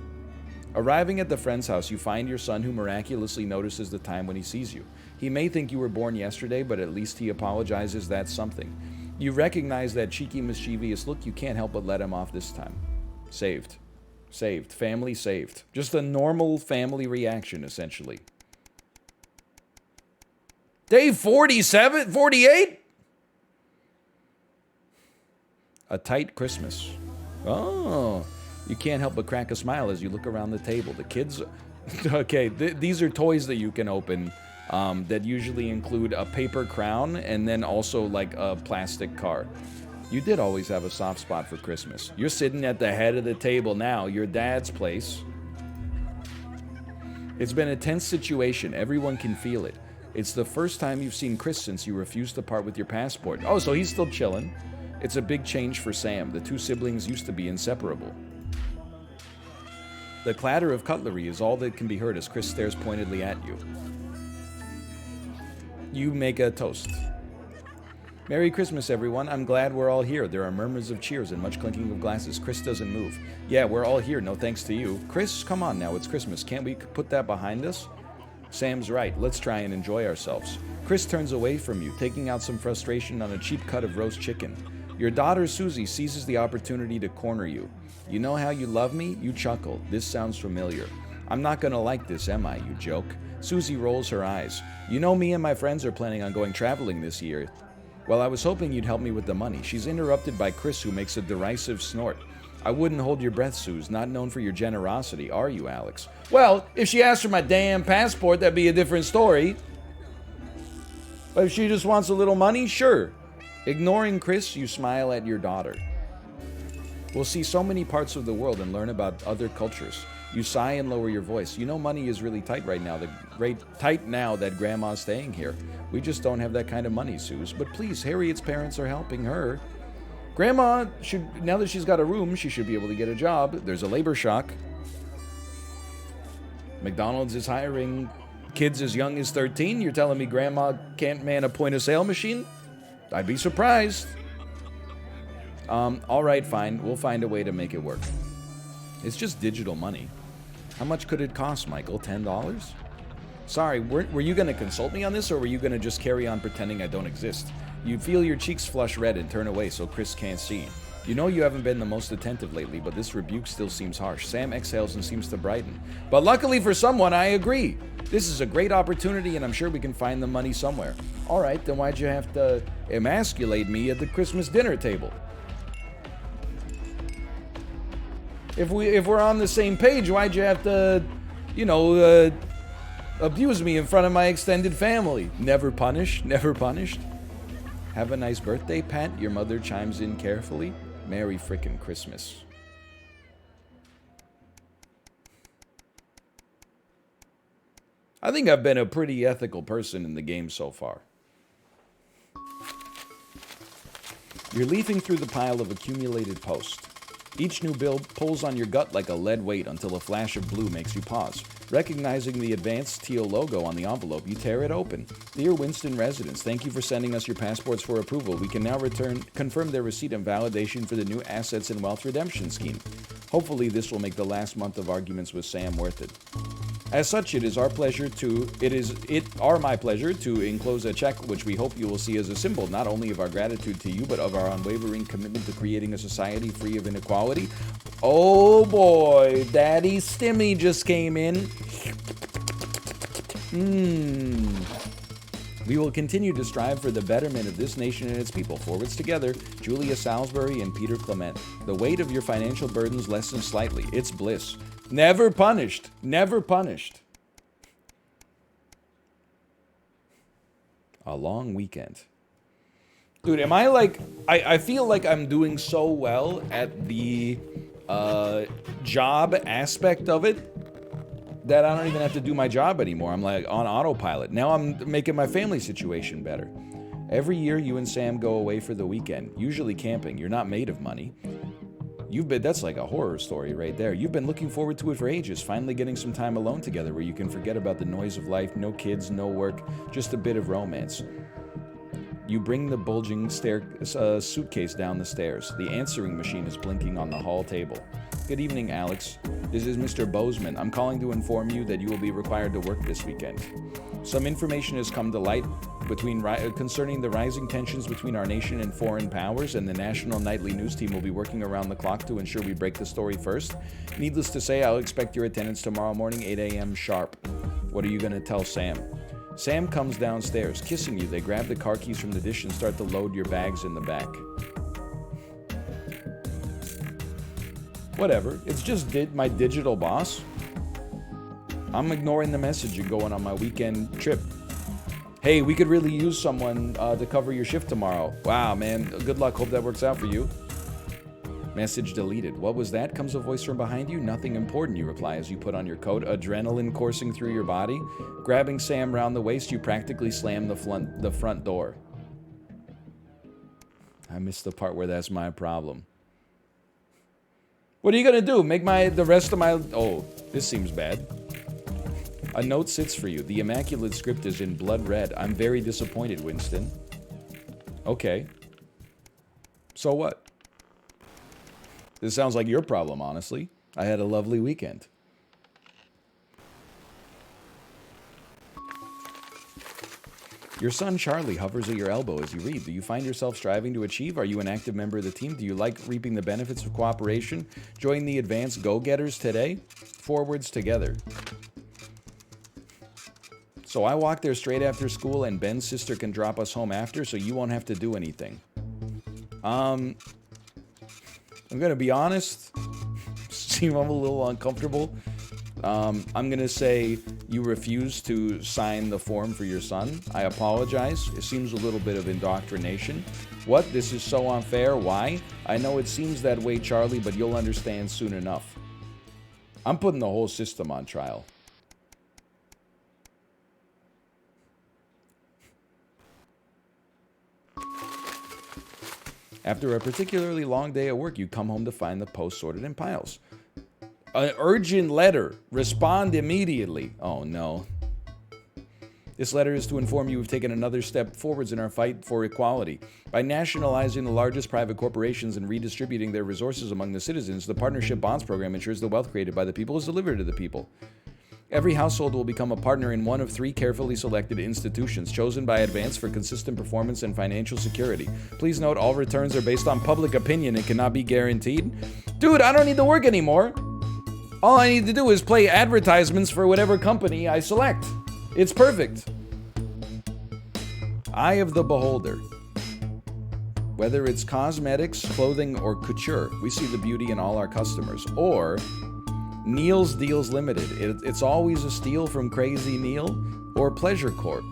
Arriving at the friend's house, you find your son, who miraculously notices the time when he sees you. He may think you were born yesterday, but at least he apologizes. That's something. You recognize that cheeky, mischievous look. You can't help but let him off this time. Saved. Saved. Family saved. Just a normal family reaction, essentially. Day 47? 48? A tight Christmas. Oh, you can't help but crack a smile as you look around the table. The kids... Okay, these are toys that you can open that usually include a paper crown and then also like a plastic car. You did always have a soft spot for Christmas. You're sitting at the head of the table now, your dad's place. It's been a tense situation. Everyone can feel it. It's the first time you've seen Chris since you refused to part with your passport. Oh, so he's still chilling. It's a big change for Sam. The two siblings used to be inseparable. The clatter of cutlery is all that can be heard as Chris stares pointedly at you. You make a toast. Merry Christmas, everyone. I'm glad we're all here. There are murmurs of cheers and much clinking of glasses. Chris doesn't move. Yeah, we're all here. No thanks to you. Chris, come on now. It's Christmas. Can't we put that behind us? Sam's right. Let's try and enjoy ourselves. Chris turns away from you, taking out some frustration on a cheap cut of roast chicken. Your daughter, Susie, seizes the opportunity to corner you. You know how you love me? You chuckle. This sounds familiar. I'm not gonna like this, am I? You joke. Susie rolls her eyes. You know me and my friends are planning on going traveling this year. Well, I was hoping you'd help me with the money. She's interrupted by Chris, who makes a derisive snort. I wouldn't hold your breath, Suze. Not known for your generosity, are you, Alex? Well, if she asked for my damn passport, that'd be a different story. But if she just wants a little money, sure. Ignoring Chris, you smile at your daughter. We'll see so many parts of the world and learn about other cultures. You sigh and lower your voice. You know money is really tight right now. Tight now that Grandma's staying here. We just don't have that kind of money, Suze. But please, Harriet's parents are helping her. Grandma should, now that she's got a room, she should be able to get a job. There's a labor shock. McDonald's is hiring kids as young as 13. You're telling me Grandma can't man a point-of-sale machine? I'd be surprised. All right, fine. We'll find a way to make it work. It's just digital money. How much could it cost, Michael? $10? Sorry, were you going to consult me on this, or were you going to just carry on pretending I don't exist? You feel your cheeks flush red and turn away so Chris can't see. You know you haven't been the most attentive lately, but this rebuke still seems harsh. Sam exhales and seems to brighten. But luckily for someone, I agree. This is a great opportunity, and I'm sure we can find the money somewhere. All right, then why'd you have to emasculate me at the Christmas dinner table? If we're on the same page, why'd you have to, you know, abuse me in front of my extended family? Never punished, never punished. Have a nice birthday, Pat. Your mother chimes in carefully. Merry frickin' Christmas. I think I've been a pretty ethical person in the game so far. You're leafing through the pile of accumulated posts. Each new build pulls on your gut like a lead weight until a flash of blue makes you pause. Recognizing the advanced teal logo on the envelope, you tear it open. Dear Winston residents, thank you for sending us your passports for approval. We can now confirm their receipt and validation for the new Assets and Wealth Redemption Scheme. Hopefully this will make the last month of arguments with Sam worth it. As such, it is my pleasure to enclose a check which we hope you will see as a symbol not only of our gratitude to you, but of our unwavering commitment to creating a society free of inequality. Oh boy, Daddy Stimmy just came in. We will continue to strive for the betterment of this nation and its people. Forwards together, Julia Salisbury and Peter Clement. The weight of your financial burdens lessens slightly. It's bliss. Never punished. Never punished. A long weekend. Dude, am I like... I feel like I'm doing so well at the job aspect of it that I don't even have to do my job anymore. I'm like on autopilot. Now I'm making my family situation better. Every year you and Sam go away for the weekend, usually camping. You're not made of money. That's like a horror story right there. You've been looking forward to it for ages, finally getting some time alone together where you can forget about the noise of life, no kids, no work, just a bit of romance. You bring the bulging suitcase down the stairs. The answering machine is blinking on the hall table. Good evening, Alex. This is Mr. Bozeman. I'm calling to inform you that you will be required to work this weekend. Some information has come to light concerning the rising tensions between our nation and foreign powers, and the national nightly news team will be working around the clock to ensure we break the story first. Needless to say, I'll expect your attendance tomorrow morning, 8 a.m. sharp. What are you going to tell Sam? Sam comes downstairs, kissing you. They grab the car keys from the dish and start to load your bags in the back. Whatever. It's just my digital boss. I'm ignoring the message and going on my weekend trip. Hey, we could really use someone to cover your shift tomorrow. Wow, man. Good luck. Hope that works out for you. Message deleted. What was that? Comes a voice from behind you. Nothing important, you reply as you put on your coat, adrenaline coursing through your body. Grabbing Sam round the waist, you practically slam the front door. I missed the part where that's my problem. What are you gonna do? Make the rest of my... Oh, this seems bad. A note sits for you. The immaculate script is in blood red. I'm very disappointed, Winston. Okay. So what? This sounds like your problem, honestly. I had a lovely weekend. Your son Charlie hovers at your elbow as you read. Do you find yourself striving to achieve? Are you an active member of the team? Do you like reaping the benefits of cooperation? Join the advanced go-getters today? Forwards together. So I walk there straight after school and Ben's sister can drop us home after, so you won't have to do anything. I'm gonna be honest. Seem I'm a little uncomfortable. I'm gonna say you refuse to sign the form for your son. I apologize. It seems a little bit of indoctrination. What? This is so unfair. Why? I know it seems that way, Charlie, but you'll understand soon enough. I'm putting the whole system on trial. After a particularly long day at work, you come home to find the post sorted in piles. An urgent letter. Respond immediately. Oh no. This letter is to inform you we've taken another step forwards in our fight for equality. By nationalizing the largest private corporations and redistributing their resources among the citizens, the Partnership Bonds Program ensures the wealth created by the people is delivered to the people. Every household will become a partner in one of 3 carefully selected institutions chosen by advance for consistent performance and financial security. Please note all returns are based on public opinion and cannot be guaranteed. Dude, I don't need to work anymore. All I need to do is play advertisements for whatever company I select. It's perfect. Eye of the beholder. Whether it's cosmetics, clothing, or couture, we see the beauty in all our customers. Or Neil's Deals Limited. It's always a steal from Crazy Neil or Pleasure Corp.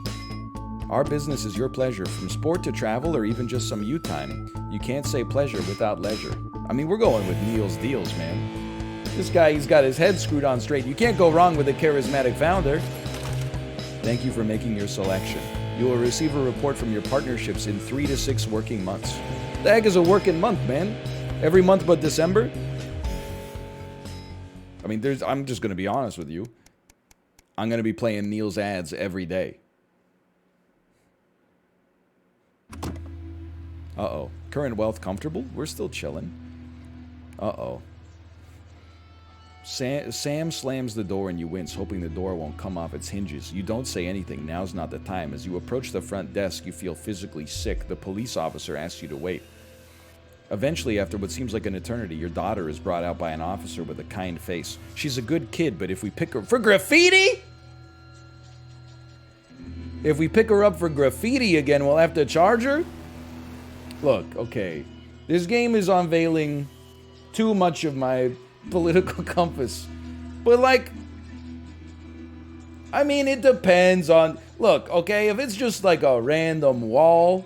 Our business is your pleasure, from sport to travel or even just some you time. You can't say pleasure without leisure. I mean, we're going with Neil's Deals, man. This guy, he's got his head screwed on straight. You can't go wrong with a charismatic founder. Thank you for making your selection. You will receive a report from your partnerships in 3 to 6 working months. The heck is a working month, man? Every month but December? I mean, I'm just going to be honest with you. I'm going to be playing Neil's ads every day. Uh-oh. Current wealth comfortable? We're still chilling. Uh-oh. Sam slams the door and you wince, hoping the door won't come off its hinges. You don't say anything. Now's not the time. As you approach the front desk, you feel physically sick. The police officer asks you to wait. Eventually, after what seems like an eternity, your daughter is brought out by an officer with a kind face. She's a good kid, but if we pick her for graffiti? If we pick her up for graffiti again, we'll have to charge her? Look, okay. This game is unveiling too much of my political compass. But like, I mean, it depends on, look, okay, if it's just like a random wall.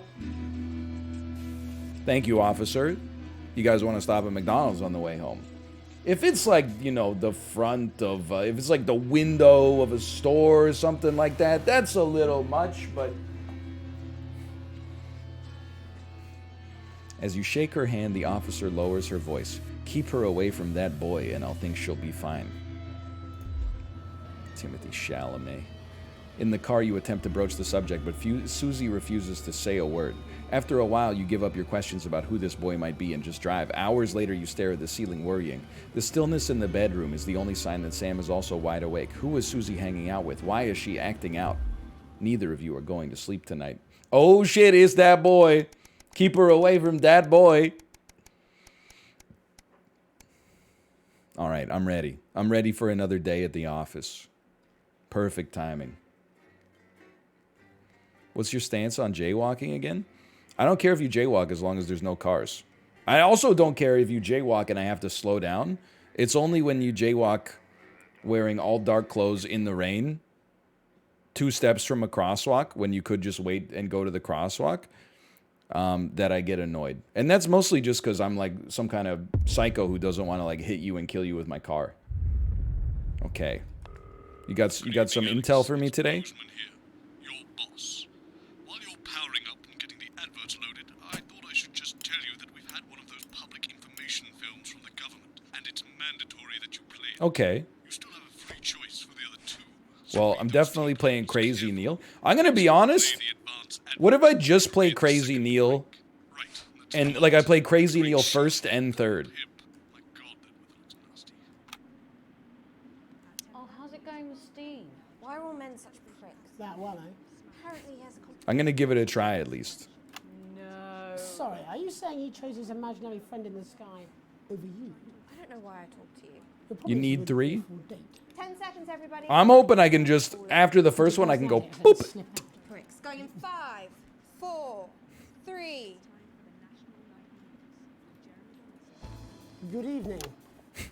Thank you, officer. You guys want to stop at McDonald's on the way home. If it's like, you know, the front of, if it's like the window of a store or something like that, that's a little much, but. As you shake her hand, the officer lowers her voice. Keep her away from that boy, and I'll think she'll be fine. Timothy Chalamet. In the car, you attempt to broach the subject, but Susie refuses to say a word. After a while, you give up your questions about who this boy might be and just drive. Hours later, you stare at the ceiling, worrying. The stillness in the bedroom is the only sign that Sam is also wide awake. Who is Susie hanging out with? Why is she acting out? Neither of you are going to sleep tonight. Oh shit, it's that boy. Keep her away from that boy. All right, I'm ready. I'm ready for another day at the office. Perfect timing. What's your stance on jaywalking again? I don't care if you jaywalk as long as there's no cars. I also don't care if you jaywalk and I have to slow down. It's only when you jaywalk wearing all dark clothes in the rain, 2 steps from a crosswalk, when you could just wait and go to the crosswalk, that I get annoyed. And that's mostly just because I'm like some kind of psycho who doesn't want to like hit you and kill you with my car. Okay. You got some intel for me today? Your boss. While you're powering up and getting the adverts loaded, I thought I should just tell you that we've had one of those public information films from the government, and it's mandatory that you play it. Okay. You still have a free choice for the other 2. Well, I'm definitely playing Crazy Neil. I'm going to be honest. What if I just play Crazy Neil and like I play Crazy Neil first and third? Oh, how's it going with Steve? Why are all men such pricks? That one, eh? Apparently he has a I'm going to give it a try at least. No. Sorry, are you saying he chose his imaginary friend in the sky over you? I don't know why I talked to you. You need 3? 10 seconds, everybody. I'm hoping I can just, after the first one, I can go boop. Pricks. Going in 5, 4, 3. Good evening.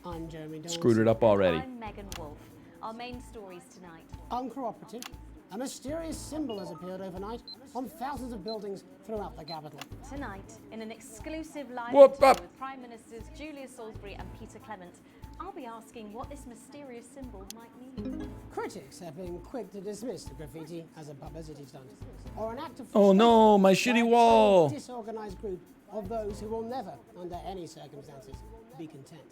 I'm Jeremy Dawson. Screwed it up already. I'm Megan Wolf. Our main stories tonight. Uncooperative. A mysterious symbol has appeared overnight on thousands of buildings throughout the capital. Tonight, in an exclusive live Whoop, interview up. with Prime Ministers Julia Salisbury and Peter Clement, I'll be asking what this mysterious symbol might mean. Critics have been quick to dismiss the graffiti as a publicity stunt or an act of Oh no, my frustration shitty by a wall. disorganized group of those who will never, under any circumstances, be content.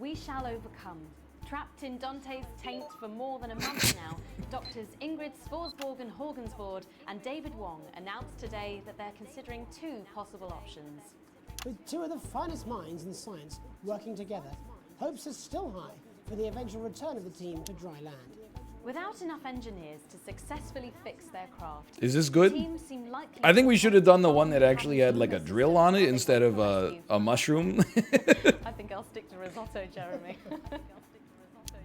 We shall overcome. Trapped in Dante's taint for more than a month now, doctors Ingrid Svorsborg and Horgensvoord and David Wong announced today that they're considering 2 possible options. With 2 of the finest minds in science working together, hopes are still high for the eventual return of the team to dry land. Without enough engineers to successfully fix their craft, Is this good? teams seem likely I think we should have done the one that actually had like a drill on it instead of a mushroom. I think I'll stick to risotto, Jeremy.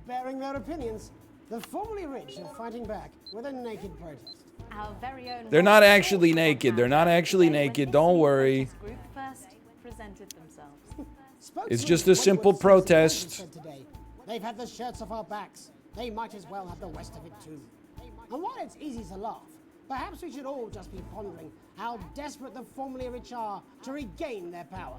Bearing their opinions, the formerly rich are fighting back with a naked protest. Our very own They're not actually naked. They're not actually naked. Don't worry. group first presented themselves. It's just a simple protest. Said today, they've had the shirts off our backs. They might as well have the rest of it too. And while it's easy to laugh, perhaps we should all just be pondering how desperate the formerly rich are to regain their power.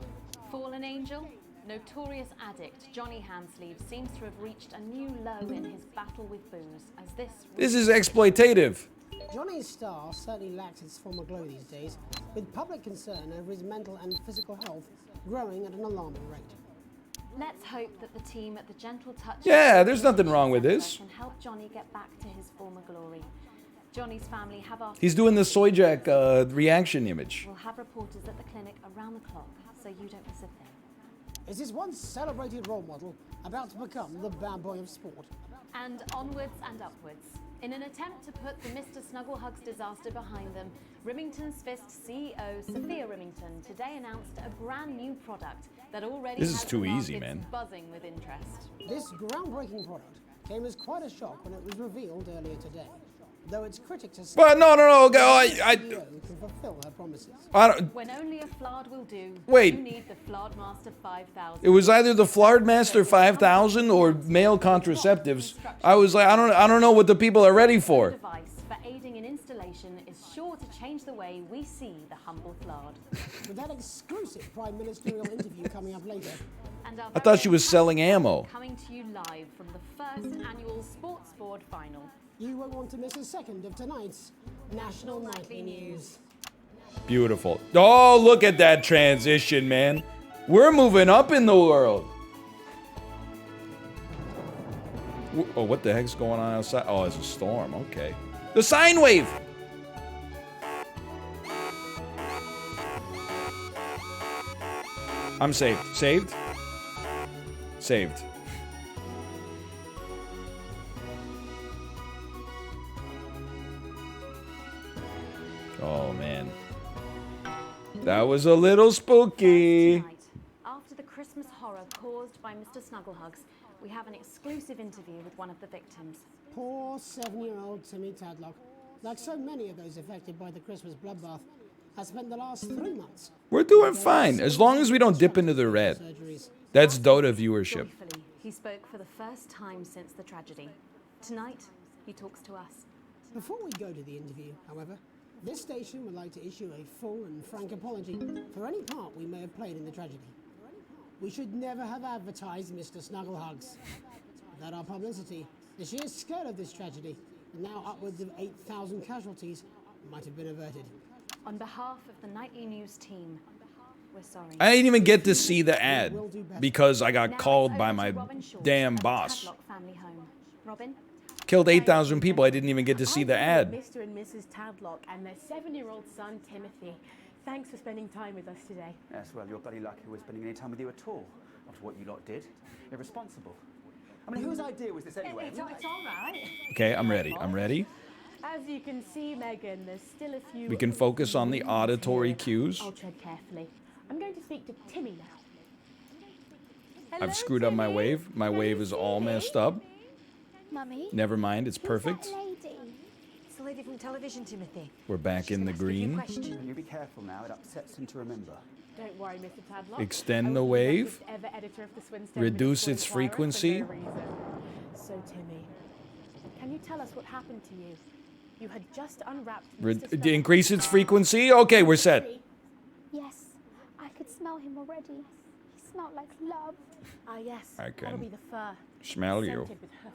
Fallen angel, notorious addict Johnny Handsleeve seems to have reached a new low in his battle with booze as This is exploitative. Johnny's star certainly lacks its former glow these days, with public concern over his mental and physical health growing at an alarming rate. Let's hope that the team at the Gentle Touch Yeah, there's nothing wrong with this. can help Johnny get back to his former glory. Johnny's family have asked He's doing the soy jack reaction image. We'll have reporters at the clinic around the clock, so you don't miss a thing. Is this once celebrated role model about to become the bad boy of sport? And onwards and upwards. In an attempt to put the Mr. Snugglehugs disaster behind them, Rimington's Fist CEO Sophia Rimington today announced a brand new product that already This is has too the easy, markets man. buzzing with interest. This groundbreaking product came as quite a shock when it was revealed earlier today. Though its critics have But no, can fulfill her promises. I don't. When only a Flard will do, Wait. you need the Flard Master 5000. It was either the Flard Master 5000 or male contraceptives. I was like, I don't know what the people are ready for. Device for aiding in installation is sure to change the way we see the humble Flard. With that exclusive prime ministerial interview coming up later. And our I thought she was selling ammo. coming to you live from the first annual Sports Board Final. You won't want to miss a second of tonight's National Nightly News. Beautiful. Oh, look at that transition, man. We're moving up in the world. Oh, what the heck's going on outside? Oh, it's a storm. Okay. The sine wave. I'm saved. Saved? Saved. Oh, man. That was a little spooky. After the Christmas horror caused by Mr. Snugglehugs, we have an exclusive interview with one of the victims. Poor 7-year-old Timmy Tadlock, like so many of those affected by the Christmas bloodbath, has spent the last 3 months. We're doing fine, as long as we don't dip into the red. That's Dota viewership. Joyfully, he spoke for the first time since the tragedy. Tonight, he talks to us. Before we go to the interview, however, this station would like to issue a full and frank apology for any part we may have played in the tragedy. We should never have advertised Mr. Snugglehugs. Without our publicity, the sheer scale of this tragedy, and now upwards of 8,000 casualties, might have been averted. On behalf of the Nightly News team, we're sorry. I didn't even get to see the ad because I got called by my damn boss. Tadlock family home. Robin? Killed 8,000 people. I didn't even get to see the ad. Mr. and Mrs. Tadlock and their 7-year-old son, Timothy. Thanks for spending time with us today. Yes, well, you're bloody lucky we're spending any time with you at all, after what you lot did. Irresponsible. I mean, whose idea was this anyway? It's all right. Okay, I'm ready. I'm ready. As you can see, Megan, there's still a few... We can focus on the auditory cues. I'll tread carefully. I'm going to speak to Timmy now. I've screwed up my wave. My wave is all messed up. Mummy? Never mind, it's perfect. It's the lady from television, Timothy. We're back in the green. You be careful now, it upsets him to remember. Don't worry, Mr. Tadlock. Extend the wave. Ever editor of the Swinstone Reduce Municipal its Inquirer frequency. for no reason. So, Timmy, can you tell us what happened to you? You had just unwrapped Mr. Increase its frequency. Okay, we're set. Yes, I could smell him already. He smelled like love. Ah, yes. I That'll can be the fur. smell you. Scented with hoof.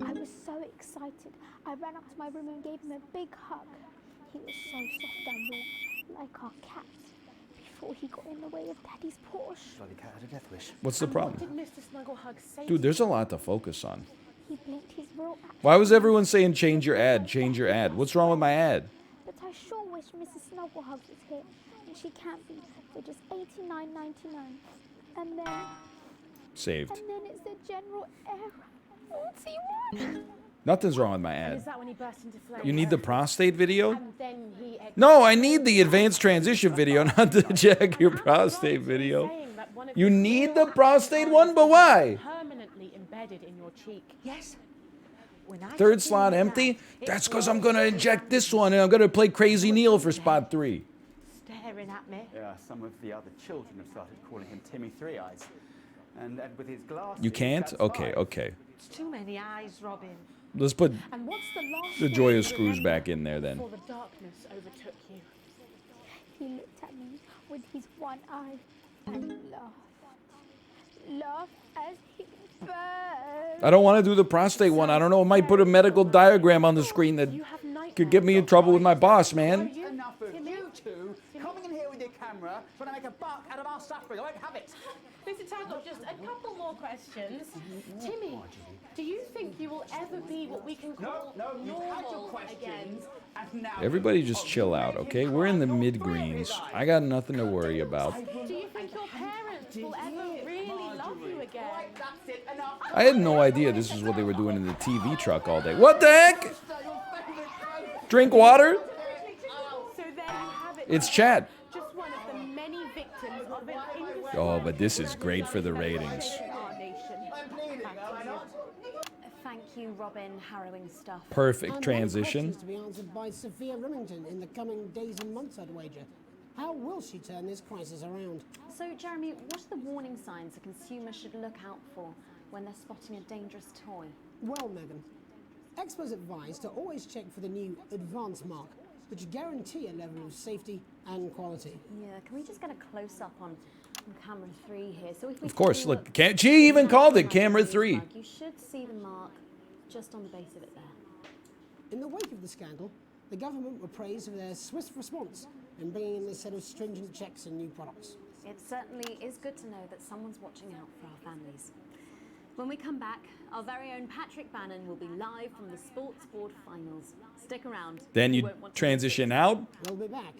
I was so excited. I ran up to my room and gave him a big hug. He was so soft and warm, like our cat, before he got in the way of Daddy's Porsche. Bloody cat had a death wish. What's the problem? What did Mr. Snugglehug say? Dude, there's a lot to focus on. He blinked his real at Why was everyone saying change your ad, change your ad? What's wrong with my ad? But I sure wish Mrs. Snugglehugs was here, and she can't be, for just $89.99. And then... Saved. And then it's the general error. 41. Nothing's wrong with my And ad. is that when he burst into flames? You need the prostate video? And then he No, I need the advanced transition video, not the check your prostate video. You need the prostate one, but why? Permanently embedded in your cheek. Yes. Third slot empty? That's because I'm going to inject this one and I'm going to play Crazy Neil for spot 3. Staring at me. Yeah, some of the other children have started calling him Timmy Three Eyes. And with his glasses... You can't? that's Okay, fine. okay. It's too many eyes, Robin. Let's put And what's the last the Joy thing of you Screws remember back in there then. before the darkness overtook you? He looked at me with his one eye and laughed. Laughed as he burned. I don't want to do the prostate one. I don't know. It might put a medical diagram on the screen that could get me in trouble with my boss, man. Enough of you two coming in here with your camera trying to make a buck out of our suffering. I won't have it. Mr. Tangle, just a couple more questions. Timmy, do you think you will ever be what we can call normal again? Everybody just chill out, okay? We're in the mid-greens. I got nothing to worry about. Do you think your parents will ever really love you again? I had no idea this is what they were doing in the TV truck all day. What the heck? Drink water? So there you have it. It's chat. Just one of the many victims of an industry. Oh, but this is great for the ratings. Our nation. Thank you, Robin. Harrowing stuff. Perfect And transition. one question's to be answered by Sophia Remington in the coming days and months, I'd wager. How will she turn this crisis around? So, Jeremy, what are the warning signs a consumer should look out for when they're spotting a dangerous toy? Well, Megan, experts advise to always check for the new Advance mark, which guarantee a level of safety and quality. Yeah, can we just get a close-up on camera 3 here? So if we Of course, can look, she even called it camera 3. You should see the mark just on the base of it there. In the wake of the scandal, the government were praised for their swift response in bringing in this set of stringent checks and new products. It certainly is good to know that someone's watching out for our families. When we come back, our very own Patrick Bannon will be live from the Sports Board Finals. Stick around. Then you won't want to transition out. We'll be back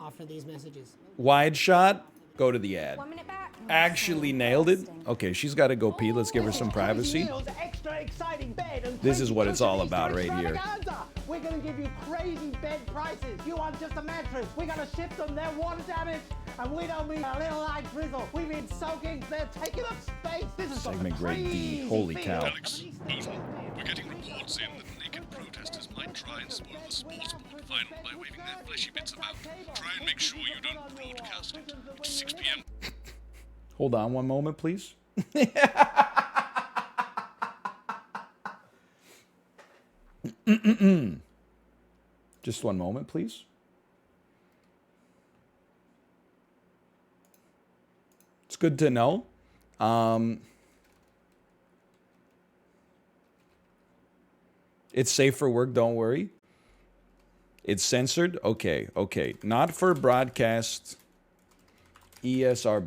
after these messages. Wide shot. Go to the ad. 1 minute back. Actually nailed it. Okay, she's got to go pee. Let's give her some privacy. Extra exciting bed and This is what it's all crazy about right here. extravaganza. We're going to give you crazy bed prices. You want just a mattress? We're going to ship them. They're water damaged. And we don't mean a little light drizzle. We mean soaking. They're taking up space. This is Segment grade D. Holy cow. Alex, Boson, we're getting reports in that naked protesters might try and spoil the sports board final by waving their fleshy bits about. Try and make sure you don't broadcast it. It's 6 p.m. Hold on one moment, please. Just one moment, please. It's good to know. It's safe for work, don't worry. It's censored? Okay, okay. Not for broadcast. ESR